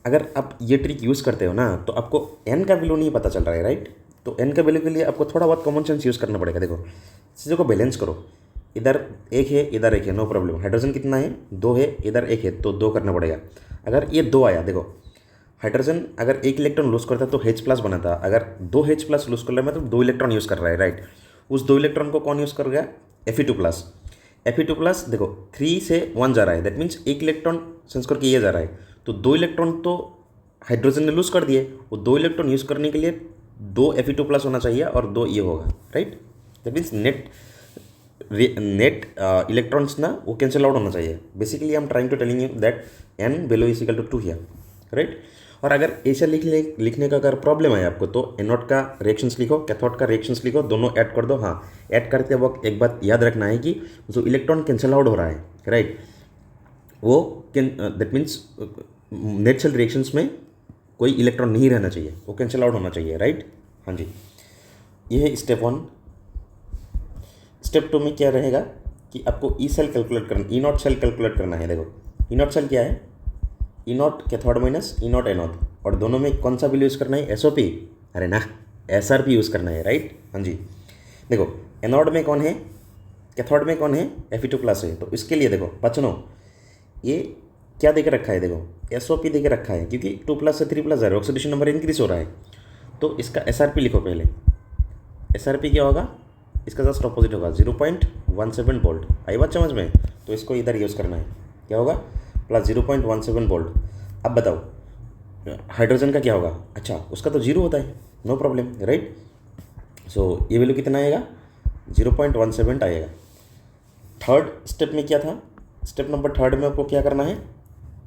अगर आप ये ट्रिक यूज़ करते हो ना, तो आपको n का वैल्यू नहीं पता चल रहा है, राइट। तो n का वैल्यू के लिए आपको थोड़ा बहुत कॉमन सेंस यूज़ करना पड़ेगा। देखो चीज़ों को बैलेंस करो, इधर एक है इधर एक है, नो प्रॉब्लम। हाइड्रोजन कितना है, 2 है, इधर 1 है, तो 2 करना पड़ेगा। अगर ये 2 आया, देखो हाइड्रोजन अगर 1 इलेक्ट्रॉन लूज करता तो H प्लस बनाता, अगर 2 H प्लस लूज कर रहा है मतलब 2 इलेक्ट्रॉन यूज़ कर रहा है, राइट। उस 2 इलेक्ट्रॉन को कौन यूज़ कर गया, Fe2 प्लस। Fe2 प्लस देखो 3 से 1 जा रहा है, दैट मीन्स 1 इलेक्ट्रॉन सेंस करके ये जा रहा है, तो 2 इलेक्ट्रॉन तो हाइड्रोजन ने लूज कर दिए। वो 2 इलेक्ट्रॉन यूज़ करने के लिए 2 Fe2 प्लस होना चाहिए और 2 ये होगा, right. That means net electrons ना वो कैंसिल आउट होना चाहिए। Basically I am trying to telling you that n value is equal to 2 here, right. और अगर ऐसा लिखने का अगर प्रॉब्लम है आपको, तो एनोड का रिएक्शंस लिखो, कैथोड का रिएक्शंस लिखो, दोनों ऐड कर दो। हाँ, ऐड करते वक्त एक बात याद रखना है कि जो इलेक्ट्रॉन कैंसिल आउट हो रहा है, राइट, वो that means net cell reactions में कोई इलेक्ट्रॉन नहीं रहना चाहिए, वो कैंसिल आउट होना चाहिए, राइट। हाँ जी, ये है स्टेप 1। स्टेप 2 में क्या रहेगा कि आपको ई सेल कैलकुलेट करना, ई नॉट सेल कैलकुलेट करना है। देखो ई नॉट सेल क्या है, E naught cathode minus E naught anode, और दोनों में कौन सा वैल्यू यूज़ करना है, SOP, अरे ना SRP यूज़ करना है, राइट। हाँ जी, देखो एनोड में कौन है, कैथोड में कौन है, Fe2 प्लस है, तो इसके लिए देखो बचनो ये क्या देकर रखा है, देखो SOP देकर रखा है, क्योंकि 2 प्लस से 3 प्लस है, ऑक्सीडेशन नंबर इंक्रीज हो रहा है, तो इसका SRP लिखो पहले। SRP क्या होगा, इसका जस्ट ऑपोजिट होगा, 0.17 वोल्ट। आई बात समझ में, तो इसको इधर यूज़ करना है, क्या होगा, प्लस 0.17 वोल्ट। अब बताओ हाइड्रोजन का क्या होगा, अच्छा उसका तो 0 होता है, नो प्रॉब्लम, राइट। सो ये वैल्यू कितना आएगा, 0.17 आएगा। थर्ड स्टेप में क्या था, स्टेप नंबर 3 में आपको क्या करना है,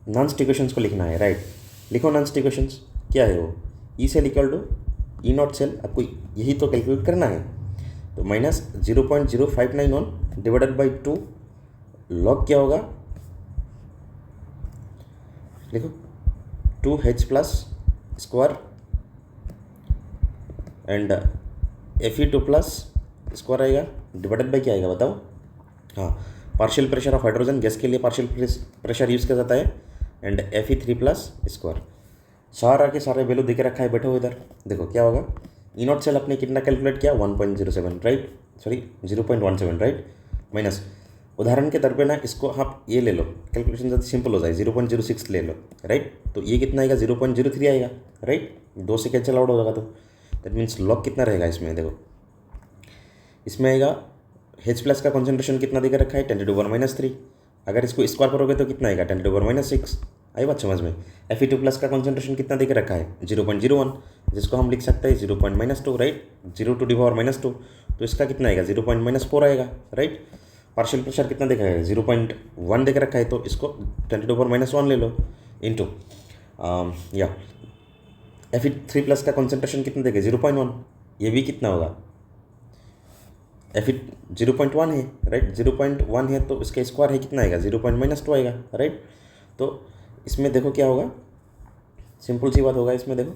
नॉन्स इक्वेशंस को लिखना है, राइट। लिखो नॉन्स इक्वेशंस, क्या है वो, E cell equal to E not cell, आपको यही तो कैलकुलेट करना है। तो माइनस 0.0591 डिवाइडेड बाई 2 लॉग क्या होगा, देखो 2H plus square and Fe2 plus square आएगा, डिवाइडेड बाई क्या आएगा बताओ। हाँ, partial pressure of hydrogen, gas के लिए पार्शियल प्रेशर यूज़ किया जाता है, एंड Fe3 प्लस स्क्वायर। सारा के सारे वैल्यू देके रखा है, बैठो इधर। देखो क्या होगा, ई नॉट सेल अपने कितना कैलकुलेट किया, 1.07, राइट, सॉरी 0.17, राइट, माइनस उदाहरण के तौर पे ना इसको आप ये ले लो, कैलकुलेशन ज़्यादा सिंपल हो जाए, 0.06 ले लो, राइट। तो ये कितना आएगा, 0.03 आएगा, राइट, 2 से कैंसिल आउट हो जाएगा, तो दैट मीन्स लॉग कितना रहेगा इसमें, देखो इसमें आएगा H प्लस का कॉन्सेंट्रेशन कितना देकर रखा है, 10⁻³ अगर इसको स्क्वायर करोगे तो कितना आएगा, 10⁻⁶। आई बात समझ में। Fe2 प्लस का कॉन्सेंट्रेशन कितना देकर रखा है, 0.01, जिसको हम लिख सकते हैं 0.-2, राइट, 0⁻², तो इसका कितना आएगा, 0.-4 आएगा, राइट। पार्शियल प्रेशर कितना देखा है, 0.1 देकर रखा है, तो इसको 10⁻⁻1 ले लो, इंटू या Fe3 प्लस का कॉन्सेंट्रेशन कितना देगा, 0.1, ये भी कितना होगा, Fe 0.1 है, राइट, 0.1 है, तो इसका स्क्वायर है कितना आएगा, 0.-2 आएगा, राइट। तो इसमें देखो क्या होगा, सिंपल सी बात होगा इसमें, देखो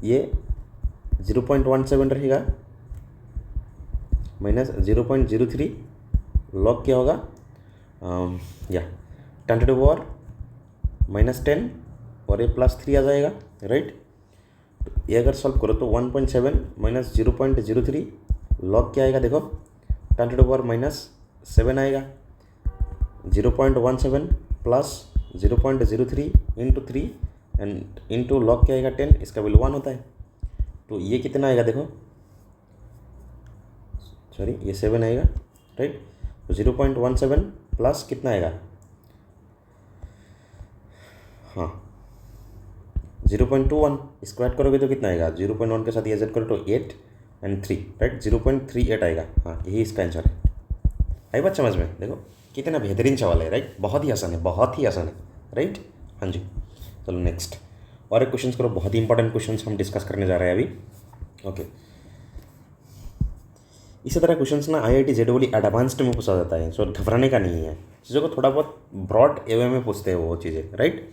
ये 0.17 रहेगा माइनस 0.03 लॉग क्या होगा, या 10⁻⁻10 और ये +3 आ जाएगा, राइट। तो ये अगर सॉल्व करो तो 1.7 माइनस 0.03 लॉग क्या आएगा, देखो 10⁻⁻7 आएगा, 0.17 plus 0.03 into 3 and into log क्या आएगा 10, इसका वैल्यू 1 होता है। तो ये कितना आएगा, देखो सॉरी ये 7 आएगा, राइट। तो 0.17 प्लस कितना आएगा, हाँ 0.21, इसको ऐड करोगे तो कितना आएगा, 0.1 के साथ ये ऐड करो तो 8 एंड 3, राइट 0.38 आएगा। हाँ यही इसका आंसर है। आई बात समझ में? देखो कितना बेहतरीन सवाल है, राइट। बहुत ही आसान है, बहुत ही आसान है, राइट। हाँ जी, चलो नेक्स्ट और एक क्वेश्चन करो। बहुत ही इंपॉर्टेंट क्वेश्चन हम डिस्कस करने जा रहे हैं अभी। ओके, इसी तरह क्वेश्चंस ना IIT JEE एडवांस्ड में पूछा जाता है, सो घबराने का नहीं है। चीज़ों को थोड़ा बहुत ब्रॉड वे में पूछते हैं वो चीज़ें, राइट।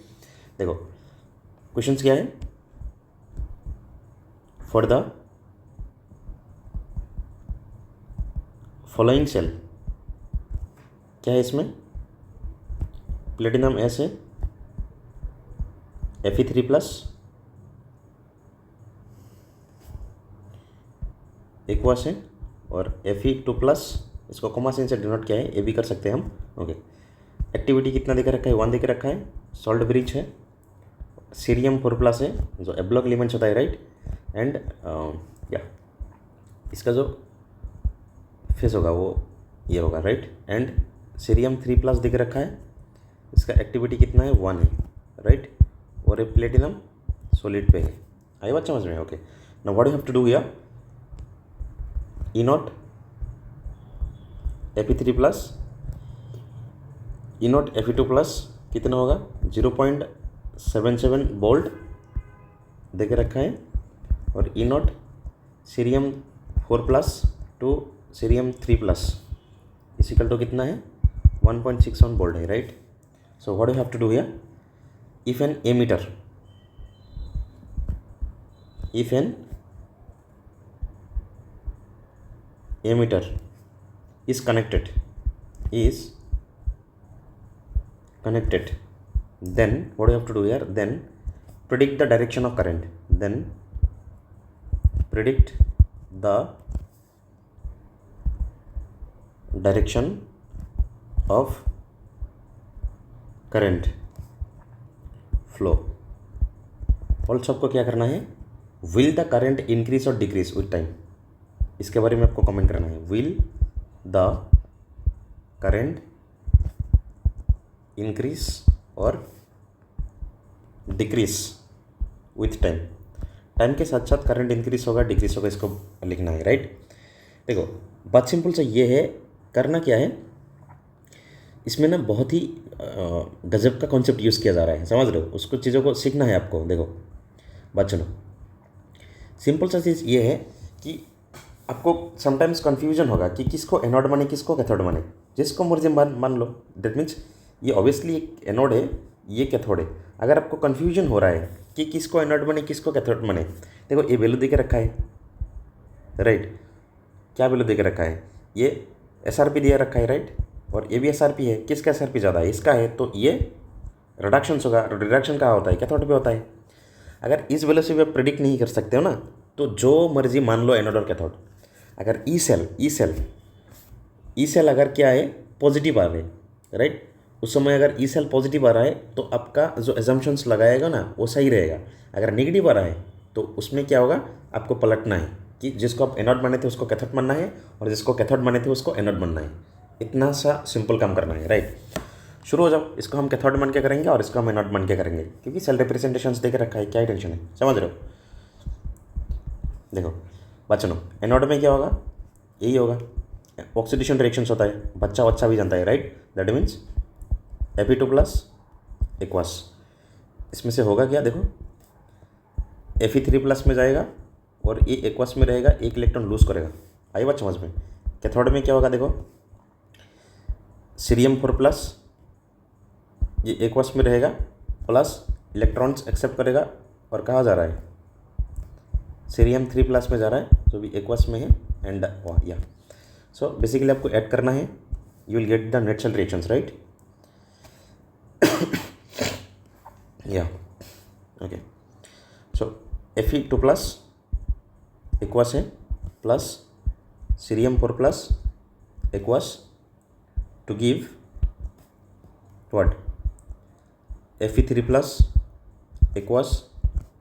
देखो क्वेश्चंस क्या है, फॉर द फॉलोइंग सेल, क्या है इसमें, प्लेटिनम S है, Fe3+, एक्वास है, और Fe2+, इसको कॉमा साइन से डिनोट किया है, ये भी कर सकते हैं हम। ओके, एक्टिविटी कितना देकर रखा है, 1 देकर रखा है, सॉल्ट ब्रिज है, सीरियम 4+ है जो एब्लॉक एलिमेंट्स होता है, राइट। एंड या इसका जो फेस होगा वो ये होगा, राइट। एंड सीरियम 3+ देकर रखा है, इसका एक्टिविटी कितना है, 1 है, राइट। और ये प्लेटिनम सॉलिड पे है। आई बात समझ में? Okay, now what you have to do here, E0 Fe3+, E0 Fe2+ कितना होगा, 0.77 वोल्ट देके रखा है। और E0 cerium 4+ to cerium 3+ is equal to कितना है, 1.61 वोल्ट है, right. So what you have to do here, if an emitter is connected, then what you have to do here, then predict the direction of current, then predict the direction of current flow. और सबको क्या करना है, will the current increase और decrease with time, इसके बारे में आपको कमेंट करना है। विल द करंट इंक्रीज और डिक्रीज विथ टाइम, टाइम के साथ साथ करंट इंक्रीज होगा डिक्रीज होगा, इसको लिखना है, राइट। देखो बात सिंपल से ये है, करना क्या है इसमें ना, बहुत ही गजब का कॉन्सेप्ट यूज़ किया जा रहा है, समझ रहे हो, उसको चीज़ों को सीखना है आपको। देखो बात सुनो, सिंपल सा चीज़ ये है कि आपको समटाइम्स कन्फ्यूजन होगा कि किसको एनोड माने किसको कैथोड माने, जिसको मर्जी मान लो। दैट मीन्स ये ऑब्वियसली एक एनोड है, ये कैथोड है। अगर आपको कन्फ्यूजन हो रहा है कि किसको एनोड माने किसको कैथोड माने, देखो ये वैल्यू दे के रखा है, राइट। क्या वैल्यू दे के रखा है, ये SRP दिया रखा है, राइट। और ये भी SRP है, किसका SRP ज़्यादा है, इसका है, तो ये रिडक्शन होगा। रिडक्शन कहाँ होता है, कैथोड पे होता है। अगर इस वैल्यू से भी आप प्रेडिक्ट नहीं कर सकते हो ना, तो जो मर्जी मान लो एनोड और कैथोड। अगर ई सेल अगर क्या है, पॉजिटिव आ रहे, राइट, उस समय अगर ई सेल पॉजिटिव आ रहा है तो आपका जो एजम्पशंस लगाएगा ना वो सही रहेगा। अगर नेगेटिव आ रहा है तो उसमें क्या होगा, आपको पलटना है कि जिसको आप एनोड माने थे उसको कैथोड मानना है, और जिसको कैथोड माने थे उसको एनोड मानना है। इतना सा सिंपल काम करना है, राइट। शुरू हो जाओ, इसको हम कैथोड मान के करेंगे और इसको हम एनोड मान के करेंगे, क्योंकि सेल रिप्रेजेंटेशंस देके रखा है, क्या ही टेंशन है, समझ रहे हो। देखो बात सुनो, एनोड में क्या होगा, यही होगा, ऑक्सीडेशन रिएक्शंस होता है, बच्चा भी जानता है, right. That means Fe2+ aqueous, इसमें से होगा क्या, देखो Fe3+ में जाएगा और ये एक्वास में रहेगा, एक इलेक्ट्रॉन लूज करेगा। आई बात समझ में। कैथोड में क्या होगा, देखो सीरियम 4+, ये एक्वास में रहेगा, प्लस इलेक्ट्रॉन्स एक्सेप्ट करेगा और कहाँ जा रहा है, सीरियम 3+ में जा रहा है, जो भी एक्वास में है। एंड या सो बेसिकली आपको ऐड करना है, you will get the net cell reactions, right. या ओके, सो Fe2+ एक्वास है, plus cerium 4+ aqueous to give what, Fe3+ aqueous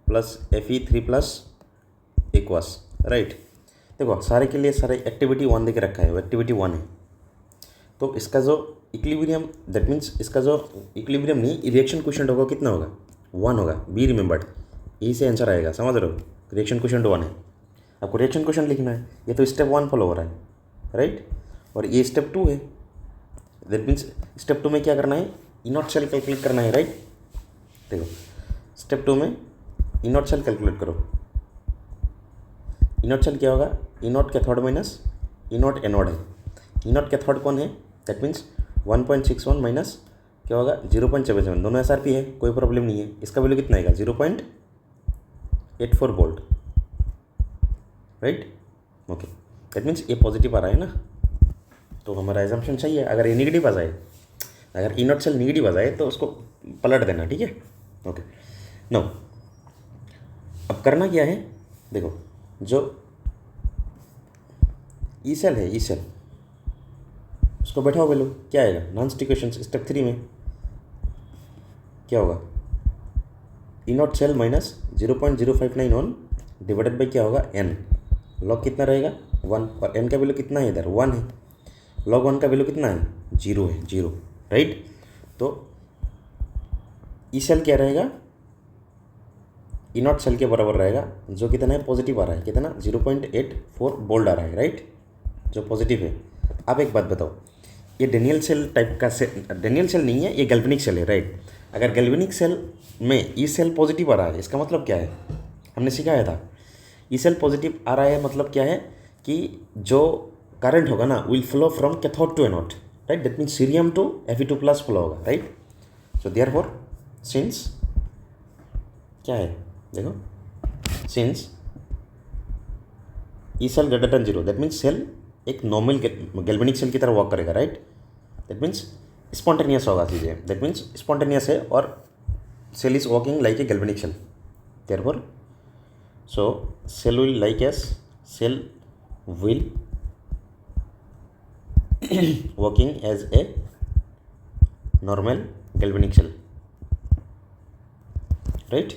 plus Fe3+ aqueous, right. देखो सारे के लिए सारे एक्टिविटी 1 देके रखा है, वो एक्टिविटी 1 है। तो इसका जो इक्विलिब्रियम, दैट मीन्स इसका जो इक्विलिब्रियम नहीं, रिएक्शन क्वोशिएंट होगा कितना होगा, 1 होगा। बी रिमेंबर्ड, यही से आंसर आएगा, समझ रहे हो। रिएक्शन क्वोशिएंट 1 है, आपको रिएक्शन क्वोशिएंट लिखना है। ये तो स्टेप 1 फॉलो हो रहा है, राइट, और ये स्टेप 2 है। दैट मीन्स स्टेप 2 में क्या करना है, ई नॉट सेल कैलकुलेट करना है, राइट। देखो स्टेप 2 में ई नॉट सेल कैलकुलेट करो। ई नॉट सेल क्या होगा, E naught cathode minus E naught anode है। ई नॉट कैथोड कौन है, दैट मीन्स 1.61 माइनस क्या होगा 0.77, दोनों SRP है, कोई प्रॉब्लम नहीं है। इसका वैल्यू कितना आएगा 0.84 volt, right, okay. That means ये पॉजिटिव आ रहा है ना, तो हमारा एजम्पशन सही है। अगर ये नेगेटिव आ जाए, अगर ई नॉट सेल नेगेटिव आ जाए तो उसको पलट देना, ठीक है, ओके। नो अब करना क्या है, देखो जो ई सेल है, ई सेल उसको बैठाओ वैल्यू, क्या आएगा, नॉन इक्वेशन स्टेप 3 में क्या होगा, E not cell minus 0.0591 divided by क्या होगा एन। लॉग कितना रहेगा 1, और एन का वैल्यू कितना है इधर 1 है। लॉग 1 का वैल्यू कितना है 0 है, 0, राइट। तो ई सेल क्या रहेगा, ई नॉट सेल के बराबर रहेगा, जो कितना है पॉजिटिव आ रहा है, कितना 0.84 वोल्ट आ रहा है, राइट, जो पॉजिटिव है। अब एक बात बताओ, ये डेनियल सेल टाइप का डेनियल सेल नहीं है, ये गैल्वेनिक सेल है, राइट। अगर गैल्वेनिक सेल में ई सेल पॉजिटिव आ रहा है, इसका मतलब क्या है, हमने सिखाया था, ई सेल पॉजिटिव आ रहा है मतलब क्या है कि जो करंट होगा ना will flow from cathode to anode, right. That means cerium to Fe2+ flow होगा, राइट। सो देयरफॉर सिंस क्या है, देखो since E cell greater than 0, that means cell एक नॉर्मल गैल्वेनिक सेल की तरह वर्क करेगा, राइट। दैट मीन्स स्पॉन्टेनियस होगा चीज़ें, दैट मीन्स स्पॉन्टेनियस है और cell is working like a galvanic cell, therefore so cell will like as cell will working as a normal galvanic cell, right.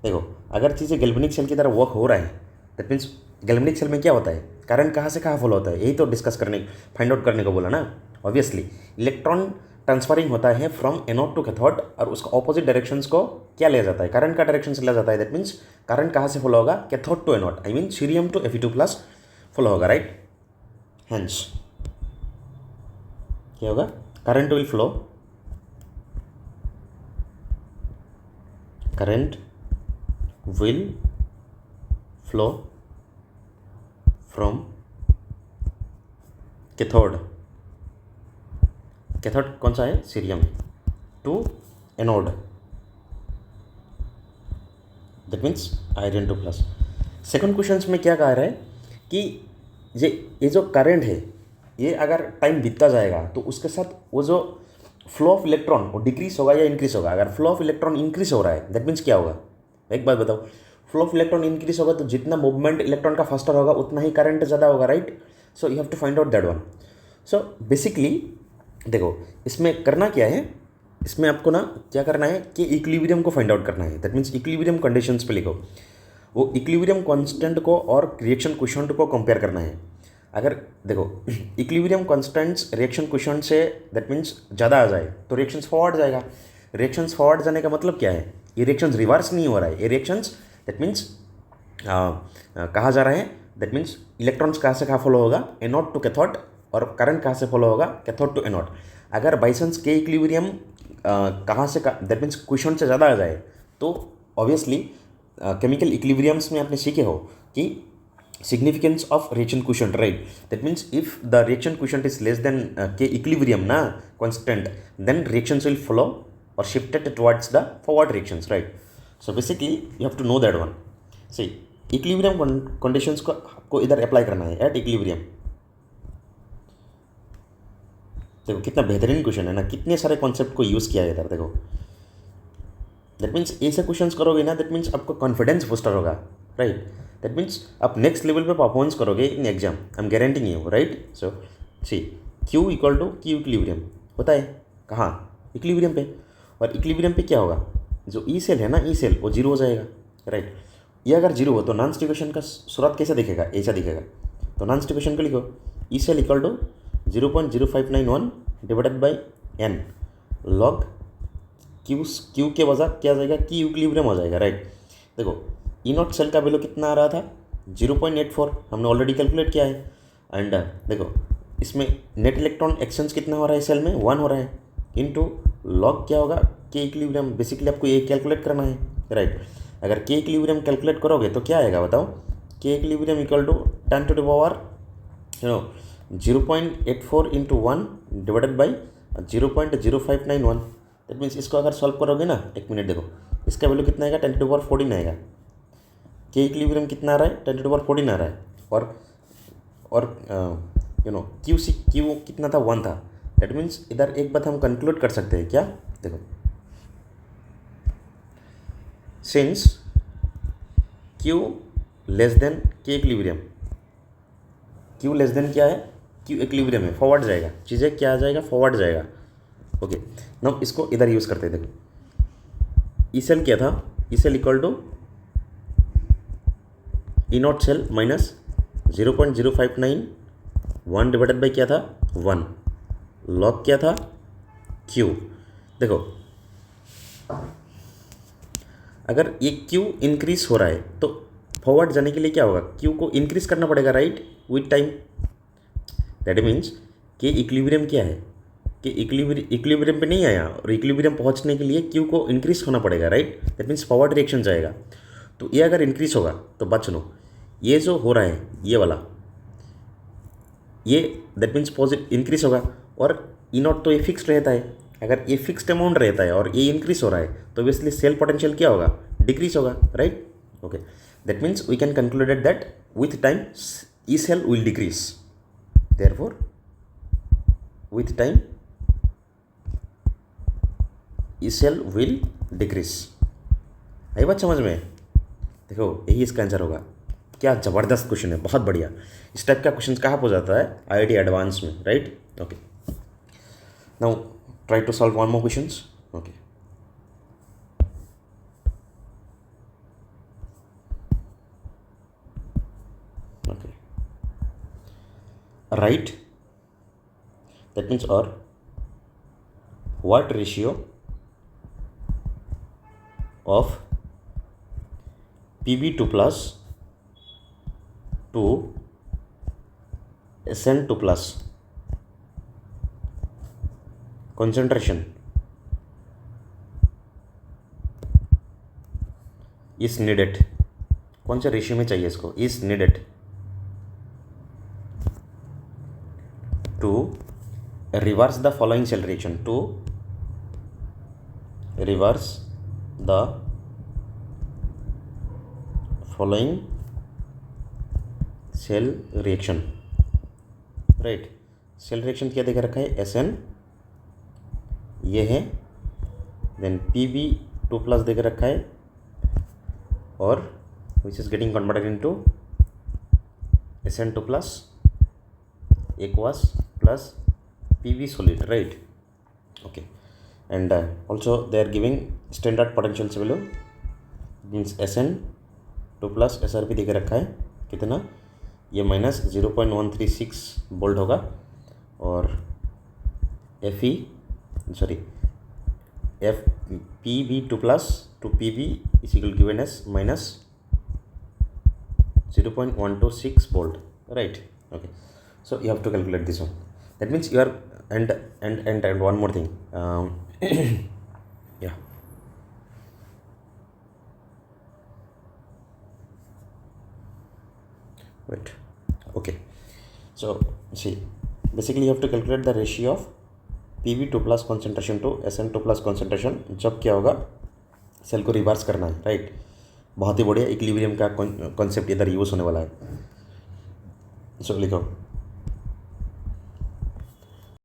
देखो अगर चीज़ें गैल्वेनिक सेल की तरह work हो रहा है, दैट मीन्स गैल्वेनिक सेल में क्या होता है, करंट कहाँ से कहाँ फॉलो होता है, यही तो डिस्कस करने, फाइंड आउट करने को बोला ना। ऑब्वियसली इलेक्ट्रॉन ट्रांसफरिंग होता है फ्रॉम एनोड टू कैथोड, और उसका ऑपोजिट डायरेक्शंस को क्या लिया जाता है, करंट का डायरेक्शन से लिया जाता है। दैट मीन्स करंट कहाँ से फॉलो होगा, cathode to anode, I mean cerium to Fe2+ follow होगा, राइट। हेंस क्या होगा, current will flow, current will flow from cathode, cathode कौन सा है cerium, to anode, that means iron to plus. Second question में क्या कह रहा है कि ये जो करंट है ये अगर टाइम बीतता जाएगा तो उसके साथ वो जो फ्लो ऑफ इलेक्ट्रॉन वो डिक्रीज होगा या इंक्रीज होगा। अगर फ्लो ऑफ इलेक्ट्रॉन इंक्रीज हो रहा है दैट मीन्स क्या होगा, एक बात बताओ, फ्लो ऑफ इलेक्ट्रॉन इंक्रीज होगा तो जितना मूवमेंट इलेक्ट्रॉन का फास्टर होगा उतना ही करंट ज़्यादा होगा, right. So you have to find out that one. So basically देखो इसमें करना क्या है, इसमें आपको ना क्या करना है कि इक्विलिब्रियम को फाइंड आउट करना है। दैट मीन्स इक्विलिब्रियम कंडीशंस पे लिखो, वो इक्विलिब्रियम कांस्टेंट को और रिएक्शन क्वोशिएंट को कंपेयर करना है। अगर देखो equilibrium constants reaction quotient say that means ज़्यादा आ जाए तो रिएक्शंस फॉरवर्ड जाएगा। रिएक्शंस फॉरवर्ड जाने का मतलब क्या है, ये रिएक्शंस रिवर्स नहीं हो रहा है, ये रिएक्शंस दैट मीन्स कहाँ जा रहा है, दैट मीन्स इलेक्ट्रॉन्स कहाँ से कहाँ फॉलो होगा, एनोड टू कैथोड, और करंट कहाँ से फॉलो होगा, कैथोड टू एनोड। अगर बाई चांस के इक्विलिब्रियम कहाँ से दैट मीन्स क्वोशिएंट से ज़्यादा आ जाए तो ऑब्वियसली केमिकल इक्विलिब्रियम्स में आपने सीखे हो कि significance of reaction quotient, right? That means if the reaction quotient is less than K equilibrium na constant, then reactions will flow or shifted towards the forward reactions, right? So basically you have to know that one. See equilibrium conditions को इधर apply करना है at equilibrium। देखो कितना बेहतरीन question है ना, कितने सारे कॉन्सेप्ट को यूज़ किया है इधर। देखो दैट मीन्स ऐसे क्वेश्चंस करोगे ना, दैट मीन्स आपको कॉन्फिडेंस बूस्टर होगा, राइट। दैट मीन्स आप नेक्स्ट लेवल पे परफॉर्मेंस करोगे in exam, I am guaranteeing you, right. So C Q equal to Q equilibrium होता है कहाँ, इक्विलिब्रियम पे, और इक्विलिब्रियम पे क्या होगा, जो ई सेल है ना, ई सेल वो जीरो हो जाएगा, राइट। ये अगर जीरो हो तो नॉन स्टिक्वेशन का सूरत कैसे दिखेगा, ऐसा दिखेगा। तो नॉन स्टिफिकेशन को लिखो E cell equal to 0.0591 divided by n log Q के वजह क्या आ जाएगा, की इक्विलिब्रियम हो जाएगा, राइट। देखो ई नॉट सेल का वैल्यू कितना आ रहा था 0.84, हमने ऑलरेडी कैलकुलेट किया है। एंड देखो इसमें नेट इलेक्ट्रॉन एक्सचेंज कितना हो रहा है सेल में 1 हो रहा है, इनटू लॉग क्या होगा के इक्विलिब्रियम, बेसिकली आपको ये कैलकुलेट करना है, राइट। अगर के इक्विलिब्रियम कैलकुलेट करोगे तो क्या आएगा बताओ, K equilibrium equal to 10 to the power 0.84 into 1 divided by 0.0591। That means इसको अगर सॉल्व करोगे ना, एक मिनट देखो इसका वैल्यू कितना आएगा 10 to the power 14 आएगा। के इक्विलिब्रियम कितना आ रहा है 10 to the power 14 आ रहा है, और क्यू कितना था 1 था। दैट मीन्स इधर एक बात हम कंक्लूड कर सकते हैं क्या, देखो सिंस क्यू लेस देन के इक्विलिब्रियम, क्यू लेस देन क्या है, क्यू इक्विलिब्रियम है, फॉरवर्ड जाएगा, चीज़ें क्या आ जाएगा फॉरवर्ड जाएगा। ओके नाउ इसको इधर यूज़ करते हैं। देखो ई सेल क्या था, E cell equal to E not cell minus 0.0591 divided by क्या था 1, लॉग क्या था क्यू। देखो अगर ये क्यू इंक्रीज हो रहा है तो फॉरवर्ड जाने के लिए क्या होगा, क्यू को इंक्रीज करना पड़ेगा, right, with time. That means कि इक्विलिब्रियम क्या है, कि इक्विलिब्रियम पे नहीं आया, और इक्विलिब्रियम पहुंचने के लिए क्यू को इंक्रीज होना पड़ेगा, right. That means forward reaction जाएगा। तो ये अगर इंक्रीज होगा तो बात सुनो, ये जो हो रहा है ये वाला, ये दैट मीन्स पॉजिटिव इंक्रीज होगा, और ई नॉट तो ये फिक्स्ड रहता है। अगर ये फिक्स्ड अमाउंट रहता है और ये इंक्रीज हो रहा है तो ऑब्वियसली सेल पोटेंशियल क्या होगा, डिक्रीज होगा, right. Okay that means we can concluded that with time E cell will decrease, therefore with time E cell will decrease. आई बात समझ में, देखो यही इसका आंसर होगा। क्या ज़बरदस्त क्वेश्चन है, बहुत बढ़िया। इस टाइप का क्वेश्चन कहाँ हो जाता है IIT एडवांस में, right. Okay now try to solve one more questions. Okay okay right, that means or what ratio of Pb2 plus to Sn2 plus concentration is needed, कौन से रेशियो में चाहिए इसको, is needed to reverse the following cell reaction, to reverse the following cell reaction, right. Cell reaction क्या देखा रखा है SN ये है, देन Pb2 प्लस देख रखा है, और which is getting converted into SN2 plus aqueous plus Pb solid, right. Okay, and also they are giving standard potential value, means SN2 plus SRP देके रखा है कितना, ये माइनस 0.136 वोल्ट होगा, और Pb2 plus two Pb is equal given S minus 0.126 volt, right. Okay, so you have to calculate this one. That means you are and one more thing, yeah, wait, okay, so see basically you have to calculate the ratio of Pb2 plus concentration to Sn2 plus concentration जब क्या होगा cell को reverse करना है, right. बहुत ही बढ़िया equilibrium का concept इधर यूज़ होने वाला है। सो लिखो,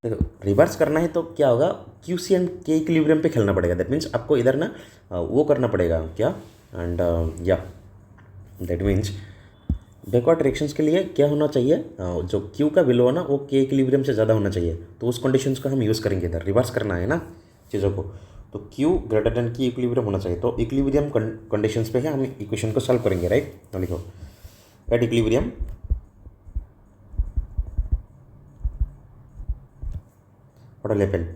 देखो रिवर्स करना है तो क्या होगा, QC एंड के इक्विलिब्रियम पे खेलना पड़ेगा। दैट मीन्स आपको इधर ना वो करना पड़ेगा क्या, एंड या दैट मीन्स बैकवर्ड रिएक्शंस के लिए क्या होना चाहिए, जो Q का वैल्यू है ना वो के इक्विलिब्रियम से ज़्यादा होना चाहिए। तो उस कंडीशंस को हम यूज़ करेंगे, इधर रिवर्स करना है ना चीज़ों को, तो Q ग्रेटर देन की इक्विलिब्रियम होना चाहिए। तो इक्विलिब्रियम कंडीशंस पे है हम इक्वेशन को सॉल्व करेंगे, राइट। तो लिखो at equilibrium what will happen?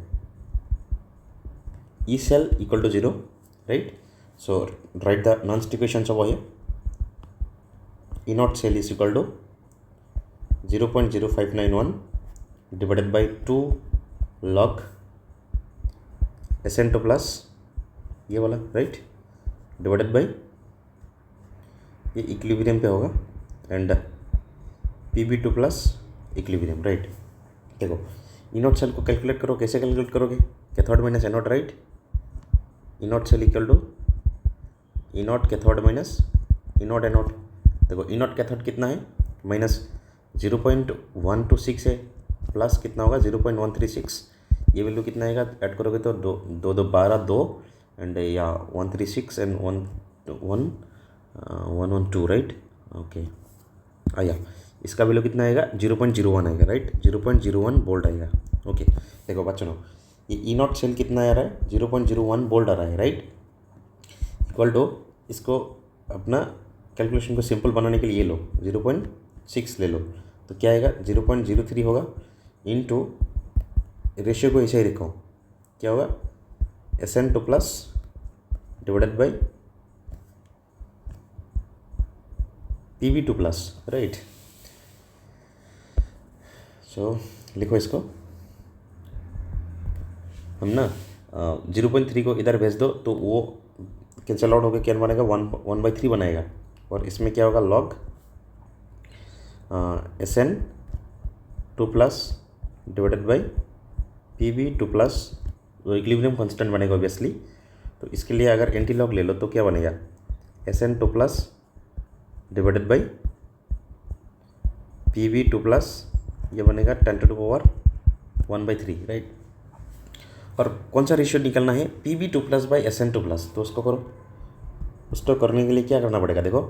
E cell equal to 0, right? So write the non-stick equations over here. E naught cell is equal to 0.0591 divided by 2 log SN2 plus ये वाला, right, divided by ये equilibrium पे होगा and PB2 plus equilibrium, right. देखो E not cell को calculate करो, कैसे calculate करोगे? Cathode minus anode, right. E not cell equal to E naught cathode minus E naught anode. देखो ई नॉट कैथोड कितना है? माइनस 0.126 है, प्लस कितना होगा? 0.136। ये वैल्यू कितना आएगा? ऐड करोगे तो 2 एंड या 136 एंड 112, राइट। ओके आया, इसका वैल्यू कितना आएगा? 0.01 आएगा, राइट। 0.01 वोल्ट आएगा। ओके देखो बच्चों, ये ई नॉट सेल कितना आ रहा है? 0.01 वोल्ट आ रहा है, राइट। इक्वल टू, इसको अपना कैलकुलेशन को सिंपल बनाने के लिए ये लो 0.6 ले लो, तो क्या आएगा? 0.03 होगा इनटू, रेशियो को ऐसे ही रखो, क्या होगा? SN2 plus divided by PB2 plus, right. So लिखो इसको, हम ना 0.3 को इधर भेज दो तो वो कैंसल आउट होकर क्या बनेगा? 1/3 बनाएगा, और इसमें क्या होगा? Log SN2 plus divided by PB2 plus, वो इक्विलिब्रियम कांस्टेंट बनेगा ऑब्वियसली। तो इसके लिए अगर एंटी लॉग ले लो तो क्या बनेगा? SN2 plus divided by PB2 plus, ये बनेगा 10⁻⁴ राइट। और कौन सा रेशियो निकलना है? PB2 plus by SN2 plus. तो उसको करो, उसको करने के लिए क्या करना पड़ेगा? देखो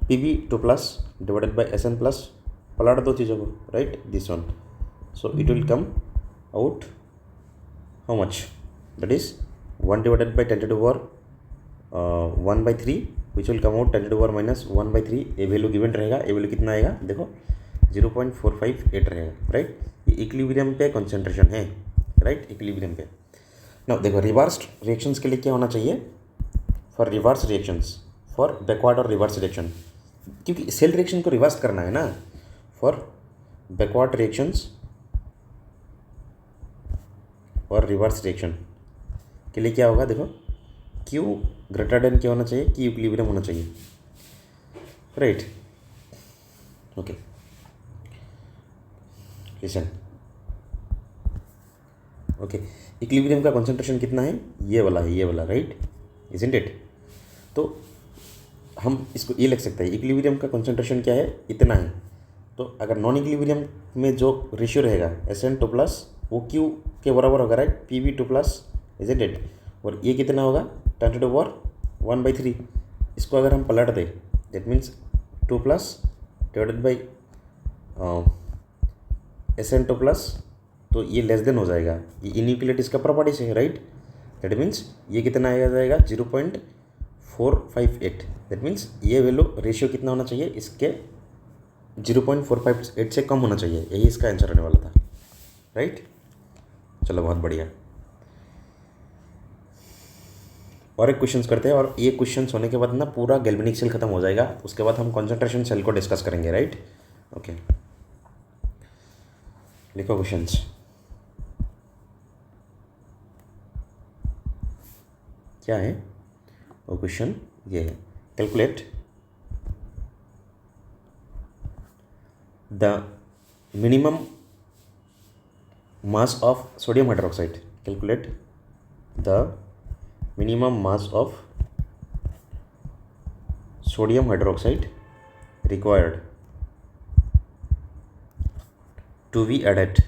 PB2 plus divided by SN plus, पलट दो चीज़ों को, right, this one. So it will come out how much? That is 1 divided by 10⁻⁴ which will come out 10⁻⁻⁴। ये वैल्यू गिवन रहेगा। ये वैल्यू कितना आएगा? देखो 0.458 रहेगा, राइट। ये इक्विलिब्रियम पे कॉन्सेंट्रेशन है, राइट, इक्विलिब्रियम पे। ना देखो रिवर्स रिएक्शंस के लिए क्या होना चाहिए? For reverse reactions, for backward और रिवर्स रिएक्शन, क्योंकि सेल रिएक्शन को रिवर्स करना है ना। फॉर बैकवर्ड रिएक्शंस और रिवर्स रिएक्शन के लिए क्या होगा? देखो Q ग्रेटर देन क्या होना चाहिए? Q इक्विलिब्रियम होना चाहिए, right. Okay listen, okay equilibrium का कंसंट्रेशन कितना है? ये वाला है, ये वाला, राइट, इजंट इट? तो हम इसको ये लिख सकते हैं, इक्विलिब्रियम का कंसंट्रेशन क्या है? इतना है। तो अगर नॉन इक्विलिब्रियम में जो रेशियो रहेगा SN2 प्लस, वो Q के बराबर होगा, right, PB2 plus, isn't it? और ये कितना होगा? 10⁻⁴ इसको अगर हम पलट दें, that means 2 plus divided by SN2 plus, तो ये लेस देन हो जाएगा। ये इनइक्वलिटी इसका प्रॉपर्टीज है, राइट। दैट मीन्स ये कितना आ जाएगा? 0.458। दैट मीन्स ये वैल्यू रेशियो कितना होना चाहिए? इसके 0.458 से कम होना चाहिए। यही इसका आंसर होने वाला था, राइट। चलो बहुत बढ़िया। और एक क्वेश्चन करते हैं, और ये क्वेश्चन होने के बाद ना पूरा गैल्वेनिक सेल खत्म हो जाएगा। उसके बाद हम कॉन्सेंट्रेशन सेल को डिस्कस करेंगे, राइट। ओके लिखो क्वेश्चंस। क्या है वो क्वेश्चन? ये है, calculate the minimum mass of sodium hydroxide. Calculate the minimum mass of sodium hydroxide required to be added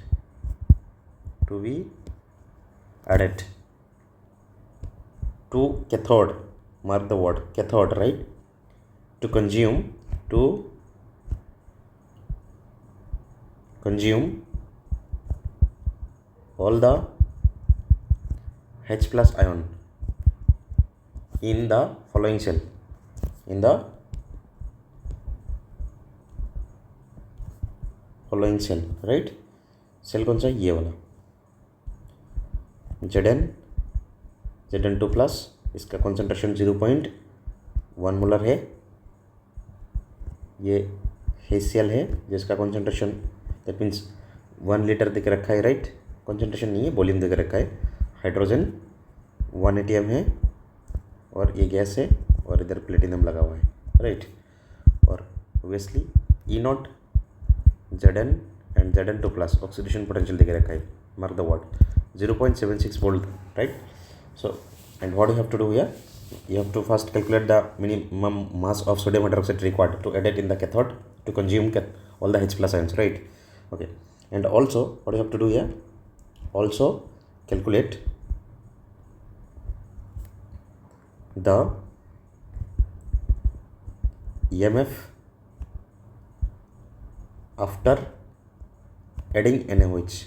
to cathode, mark the word cathode, right, to consume all the H plus ion in the following cell, right. Cell कौन सा है? ये वाला। Zn2 plus, इसका concentration 0.1 molar है। ये HCl है जिसका कॉन्सेंट्रेशन दैट मीन्स 1 लीटर दिख रखा है, राइट। कॉन्सेंट्रेशन नहीं है, वॉल्यूम दिख रखा है। हाइड्रोजन 1 ATM है और ये गैस है और इधर प्लेटिनम लगा हुआ है, राइट। और obviously E0 Zn and Zn2 plus oxidation potential दिख रखा है, mark the word 0.76 volt, right. So and what you have to do here, you have to first calculate the minimum mass of sodium hydroxide required to add it in the cathode to consume all the H plus ions, right? Okay, and also what you have to do here, also calculate the EMF after adding NaOH.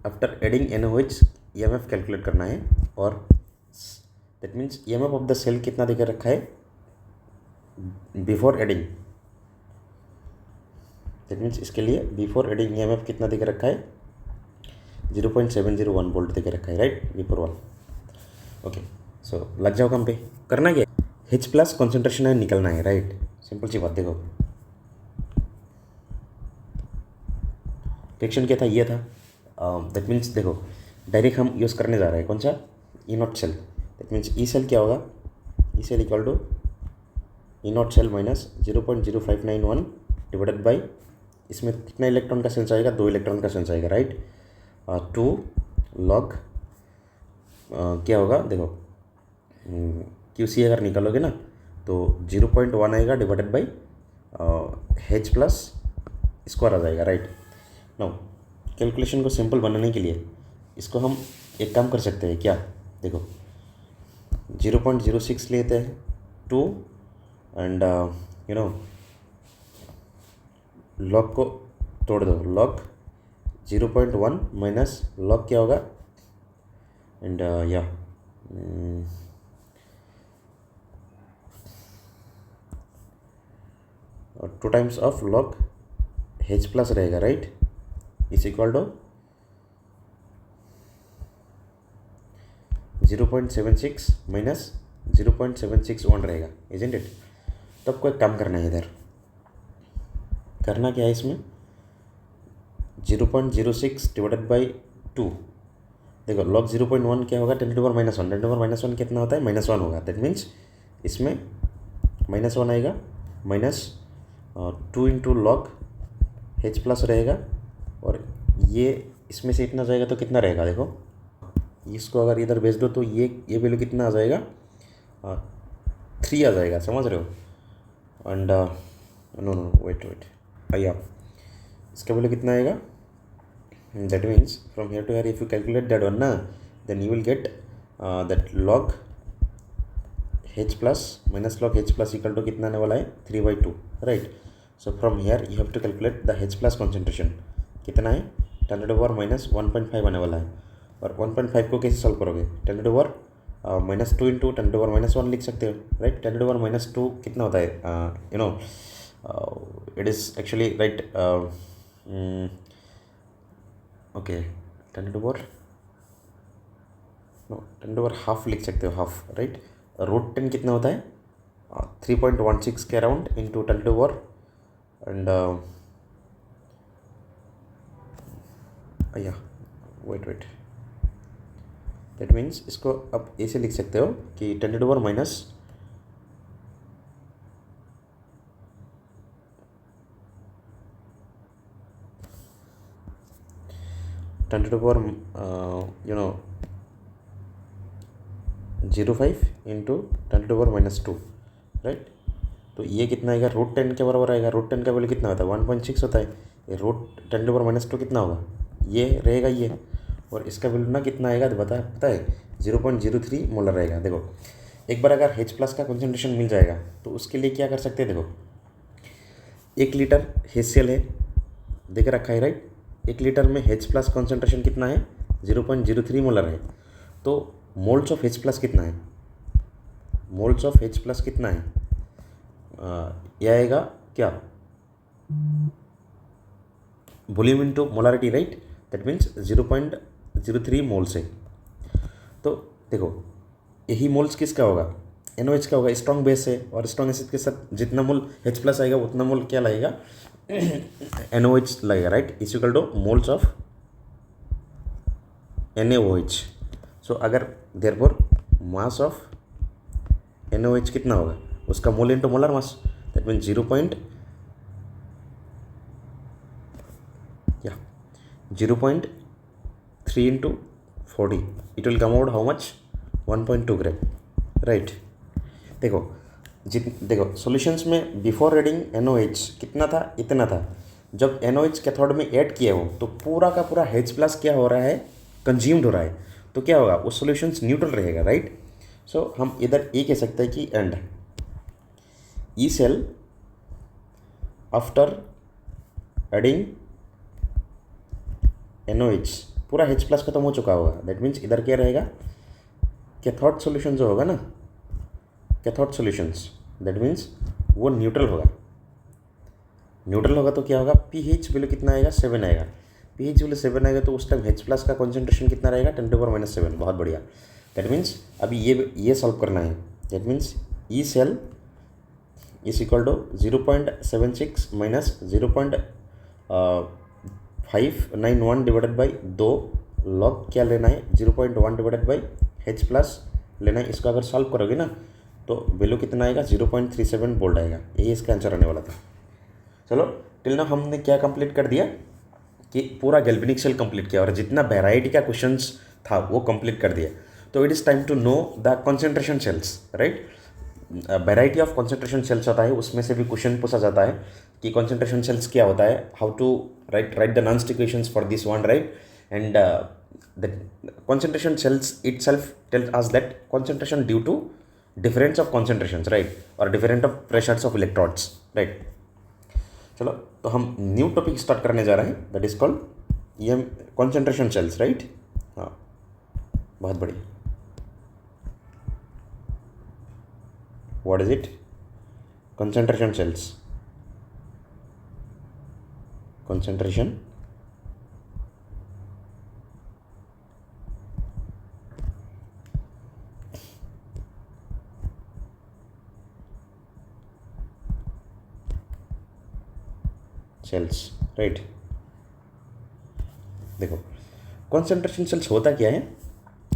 After adding NaOH EMF calculate करना है। और that means EMF of the cell कितना दिखा रखा है before adding, that means इसके लिए before adding EMF कितना दिखा रखा है 0.701 वोल्ट दिखा रखा है, राइट, बिफोर 1। ओके, सो लग जाओ काम पे। करना क्या है, H प्लस कॉन्सेंट्रेशन है, निकलना है, राइट। सिंपल सी बात, देखो रिएक्शन क्या था, ये था। दैट मीन्स देखो डायरेक्ट हम यूज़ करने जा रहे हैं कौन सा, E0 cell. That means E cell क्या होगा, E cell equal to E0 cell minus 0.0591 divided by, इसमें कितना इलेक्ट्रॉन का सेंस आएगा, 2 इलेक्ट्रॉन का सेंस आएगा, राइट। 2 लॉग क्या होगा, देखो QC अगर निकालोगे ना तो 0.1 आएगा divided by H plus square आ जाएगा, राइट। नाउ कैलकुलेशन को सिंपल बनाने के लिए इसको हम एक काम कर सकते हैं क्या, देखो 0.06 लेते हैं 2 एंड यू नो लॉग को तोड़ दो, लॉग 0.1 माइनस लॉग क्या होगा एंड या 2 times of log H plus रहेगा, right, is equal to 0.76 minus 0.761 रहेगा, इजंट इट। तो आपको एक काम करना है, इधर करना क्या है, इसमें 0.06 डिवाइडेड बाई 2, देखो लॉग 0.1 क्या होगा 10 टू पावर -1, 10 टू पावर -1 कितना होता है -1 होगा। दैट मीन्स इसमें -1 आएगा, minus 2 into log H plus रहेगा, और ये इसमें से इतना जाएगा तो कितना रहेगा, देखो इसको अगर इधर भेज दो तो ये वैल्यू कितना आ जाएगा 3 आ जाएगा, समझ रहे हो। एंड नो नो वेट भैया, इसका वैल्यू कितना आएगा, that means from here to here if you calculate that one ना, then you will get that log H plus minus log H plus equal to कितना आने वाला है 3/2, right. So from here you have to calculate the H plus concentration कितना है 10 to power -1.5 आने वाला है। और 1.5 को कैसे सॉल्व करोगे, 10 to power -2 into 10 to power -1 लिख सकते हो, राइट। 10 टू पावर -2 कितना होता है, you know it is actually right, okay 10 to power no 10 to power half लिख सकते हो, हाफ, राइट। √10 कितना होता है 3.16 के around into 10 to power and या वेट दैट मीन्स इसको आप ऐसे लिख सकते हो कि 10 to power minus 10 to power 0.5 into 10 to power -2, right. तो ये कितना आएगा √10 के बराबर आएगा। √10 का वैल्यू कितना होता है 1.6 होता है। ये √10 टू पावर -2 कितना होगा, ये रहेगा ये, और इसका वैल्यू ना कितना आएगा तो पता है 0.03 मोलर रहेगा। देखो एक बार अगर H प्लस का कॉन्सेंट्रेशन मिल जाएगा तो उसके लिए क्या कर सकते हैं, देखो 1 लीटर HCl है देख रखा है, राइट। 1 लीटर में H प्लस कॉन्सेंट्रेशन कितना है 0.03 मोलर है। तो मोल्स ऑफ H प्लस कितना है, मोल्स ऑफ H प्लस कितना है, यह आएगा क्या volume into molarity, right. That means 0.03 0.03 moles है। तो देखो यही मोल्स किसका होगा, NOH का होगा, स्ट्रॉन्ग बेस है और स्ट्रॉन्ग एसिड के साथ जितना मोल H प्लस आएगा उतना मोल क्या लगेगा NOH लगेगा, right, is equal two moles of NaOH। सो अगर देयरफॉर मास ऑफ NaOH कितना होगा, उसका mole into molar mass, that mean 0.3 into 40, it will come out how much 1.2 gram, right. देखो सॉल्यूशंस में बिफोर रेडिंग NOH कितना था, इतना था। जब NOH कैथोड में ऐड किया हो तो पूरा का पूरा H प्लस क्या हो रहा है, कंज्यूम्ड हो रहा है, तो क्या होगा, वो सॉल्यूशंस न्यूट्रल रहेगा, राइट। सो हम इधर ये कह सकते हैं कि and E cell after adding NOH पूरा H प्लस खत्म हो चुका होगा, दैट मीन्स इधर क्या रहेगा, कैथोड सॉल्यूशन जो होगा ना, कैथोड सॉल्यूशंस, दैट मीन्स वो न्यूट्रल होगा। न्यूट्रल होगा तो क्या होगा, pH वैल्यू कितना आएगा, 7 आएगा। pH वैल्यू 7 आएगा तो उस टाइम H प्लस का कॉन्सेंट्रेशन कितना रहेगा, 10⁻⁻7। बहुत बढ़िया। दैट मीन्स अभी ये सॉल्व करना है। That means E cell is equal to 0.76 minus 0.591 divided by 2 log क्या लेना है, 0.1 डिवाइडेड बाई H प्लस लेना है। इसको अगर सॉल्व करोगे ना तो वैल्यू कितना आएगा, 0.37 वोल्ट आएगा। यही इसका आंसर आने वाला था। चलो टिल नाउ हमने क्या कंप्लीट कर दिया कि पूरा गैल्वेनिक सेल कंप्लीट किया और जितना वैरायटी का क्वेश्चंस था वो कंप्लीट कर दिया। तो it is time to know the concentration cells, right. Variety of concentration cells होता है, उसमें से भी क्वेश्चन पूछा जाता है कि कॉन्सेंट्रेशन सेल्स क्या होता है, हाउ टू राइट द नॉन equations for this one, right. And the concentration cells itself tells us that concentration due to difference of concentrations, right, or different of pressures of electrodes, right। चलो तो हम new topic start करने जा रहे हैं, that is called ये concentration cells, right. हाँ बहुत बढ़िया। What is it, concentration cells, concentration cells, right. देखो कॉन्सेंट्रेशन सेल्स होता क्या है,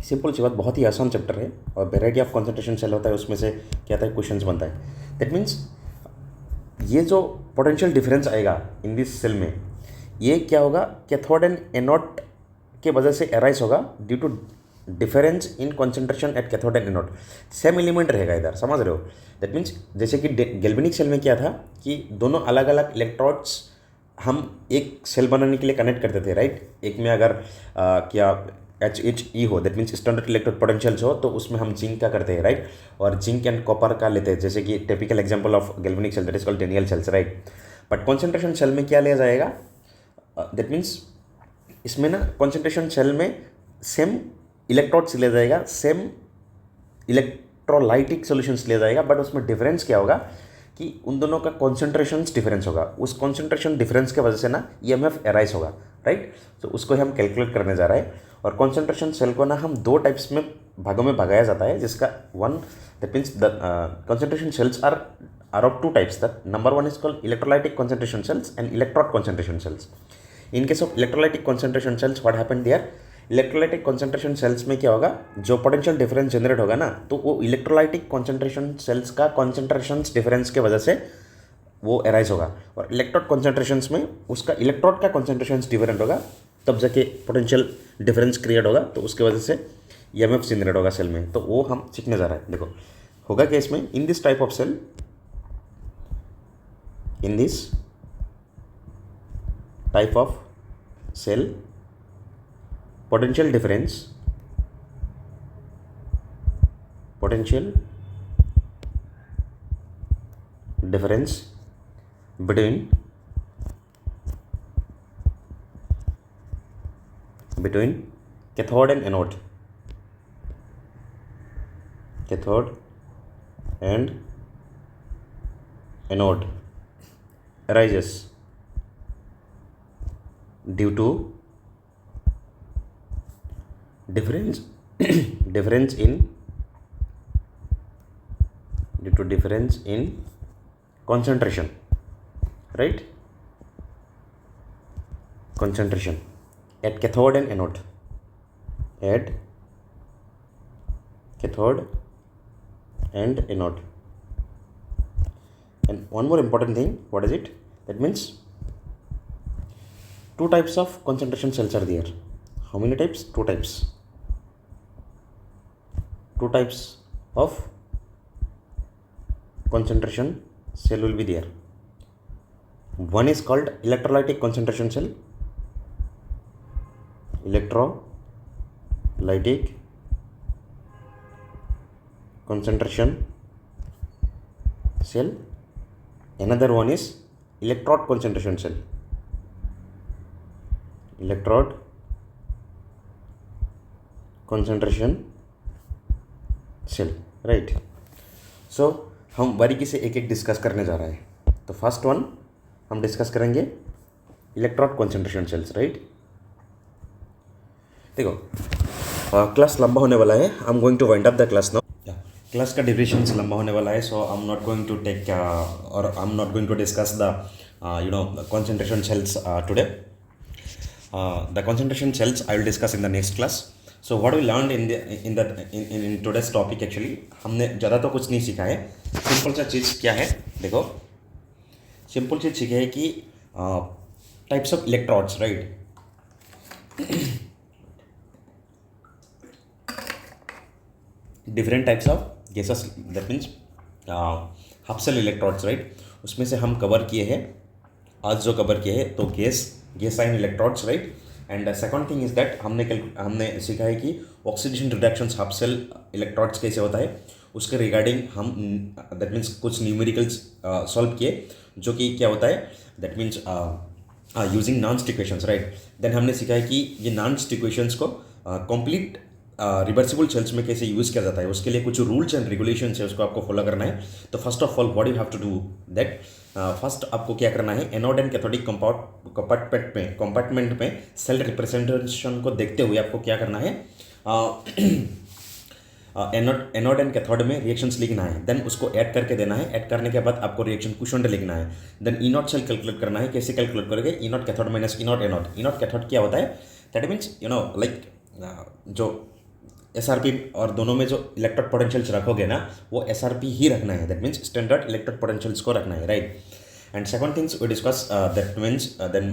सिंपल सी बात, बहुत ही आसान चैप्टर है और वेराइटी ऑफ कॉन्सेंट्रेशन सेल होता है, उसमें से क्या आता है, क्वेश्चंस बनता है। दैट मीन्स ये जो पोटेंशियल डिफरेंस आएगा इन दिस सेल में, ये क्या होगा, कैथोड एंड एनोड के वजह से अराइज होगा due to difference in concentration at cathode and anode. Same element रहेगा इधर, समझ रहे हो। दैट मीन्स जैसे कि गैल्वेनिक सेल में क्या था कि दोनों अलग अलग इलेक्ट्रोड्स हम एक सेल बनाने के लिए कनेक्ट करते थे, राइट। एक में अगर क्या HHE हो, that means standard electrode potentials हो, तो उसमें हम जिंक का करते हैं, राइट, और जिंक एंड कॉपर का लेते हैं, जैसे कि typical example of galvanic cell that is called Daniell cells, right. But concentration cell में क्या लिया जाएगा, दैट मीन्स इसमें ना कॉन्सेंट्रेशन सेल में सेम इलेक्ट्रोड्स लिया जाएगा, सेम इलेक्ट्रोलाइटिक सॉल्यूशंस लिया जाएगा, बट उसमें डिफरेंस क्या होगा कि उन दोनों का कॉन्सेंट्रेशन डिफरेंस होगा। उस कॉन्सेंट्रेशन डिफरेंस के वजह से ना EMF अराइज होगा, राइट। तो उसको हम कैलकुलेट करने जा रहे हैं। और कॉन्सेंट्रेशन सेल को ना हम दो टाइप्स में भागों में भगाया जाता है, जिसका one that means the concentration cells are of two types. The number one is called electrolytic concentration cells and electrode concentration cells. In case of electrolytic concentration cells what happened there, electrolytic concentration cells में क्या होगा, जो potential difference generate होगा ना, तो वो electrolytic concentration sales का concentration difference के वजह से वो अराइज होगा। और इलेक्ट्रोड कॉन्सेंट्रेशंस में उसका इलेक्ट्रोड का कॉन्सेंट्रेशन डिफरेंट होगा, तब जाके पोटेंशियल डिफरेंस क्रिएट होगा, तो उसके वजह से EMF जनरेट होगा सेल में। तो वो हम सीखने जा रहे हैं। देखो होगा क्या इसमें, in this type of cell, in this type of cell potential difference between cathode and anode, cathode and anode arises due to difference difference in due to difference in concentration, right? Concentration at cathode and anode, at cathode and anode. And one more important thing, what is it? That means two types of concentration cells are there. How many types? Two types. Two types of concentration cell will be there. One is called electrolytic concentration cell, electrolytic concentration cell. Another one is electrode concentration cell, electrode concentration cell, right? So हम बारीकी से एक एक discuss करने जा रहे हैं. तो फर्स्ट वन हम डिस्कस करेंगे इलेक्ट्रोड कॉन्सेंट्रेशन सेल्स, राइट? देखो क्लास लंबा होने वाला है. I am going to wind up the class now. Class का ड्यूरेशंस लंबा होने वाला है, so I am not going to take और I am not going to discuss the concentration cells today. The concentration cells I will discuss in the next class. So what we learned in today's topic, actually हमने ज़्यादा तो कुछ नहीं सीखा है. Simple सा चीज़ क्या है, देखो सिंपल चीज़ सीखा है कि types of electrodes, right? Different types of gases, that means half cell electrodes, right? उसमें से हम कवर किए हैं आज जो कवर किए हैं तो gas ion electrodes, right? And second thing is that हमने सीखा है कि oxidation reduction half cell electrodes कैसे होता है, उसके रिगार्डिंग हम दैट मीन्स कुछ न्यूमेरिकल्स सॉल्व किए, जो कि क्या होता है, that means using non stick equations, right? Then हमने सीखा है कि ये नॉन स्टिक इक्वेशंस को कंप्लीट रिवर्सिबल सेल्स में कैसे यूज़ किया जाता है. उसके लिए कुछ रूल्स एंड रेगुलेशंस है, उसको आपको फॉलो करना है. तो first of all what you have to do that, first आपको क्या करना है, एनोड एंड कैथोडिक कंपार्टमेंट में सेल रिप्रेजेंटेशन को देखते हुए आपको क्या करना है, एनोड एंड कैथोड में रिएक्शंस लिखना है. देन उसको ऐड करके देना है. ऐड करने के बाद आपको रिएक्शन क्वोशिएंट लिखना है. Then E not cell calculate करना है. कैसे कैलकुलेट करोगे, E naught cathode minus E naught anode. E naught cathode क्या होता है, दैट मीन्स लाइक जो SRP और दोनों में जो इलेक्ट्रोड पोटेंशियल्स रखोगे ना, वो SRP ही रखना है. That means standard electrode potentials को रखना है, right? And second things we discuss, that means then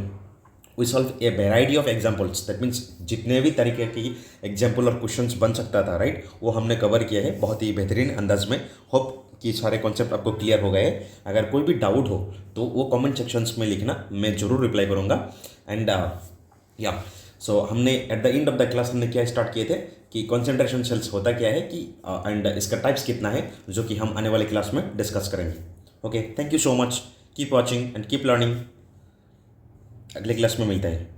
we solve a variety of examples. दैट मीन्स जितने भी तरीके की एग्जांपल और क्वेश्चंस बन सकता था, राइट, वो हमने कवर किया है बहुत ही बेहतरीन अंदाज में. होप कि सारे कॉन्सेप्ट आपको क्लियर हो गए. अगर कोई भी डाउट हो तो वो कमेंट सेक्शंस में लिखना, मैं ज़रूर रिप्लाई करूँगा. एंड या सो हमने at the end of the class हमने क्या स्टार्ट किए थे कि कॉन्सेंट्रेशन सेल्स होता क्या है कि एंड इसका टाइप्स कितना है, जो कि हम आने वाले क्लास में डिस्कस करेंगे. Okay, thank you so much. Keep watching and keep learning. अगले क्लास में मिलते हैं.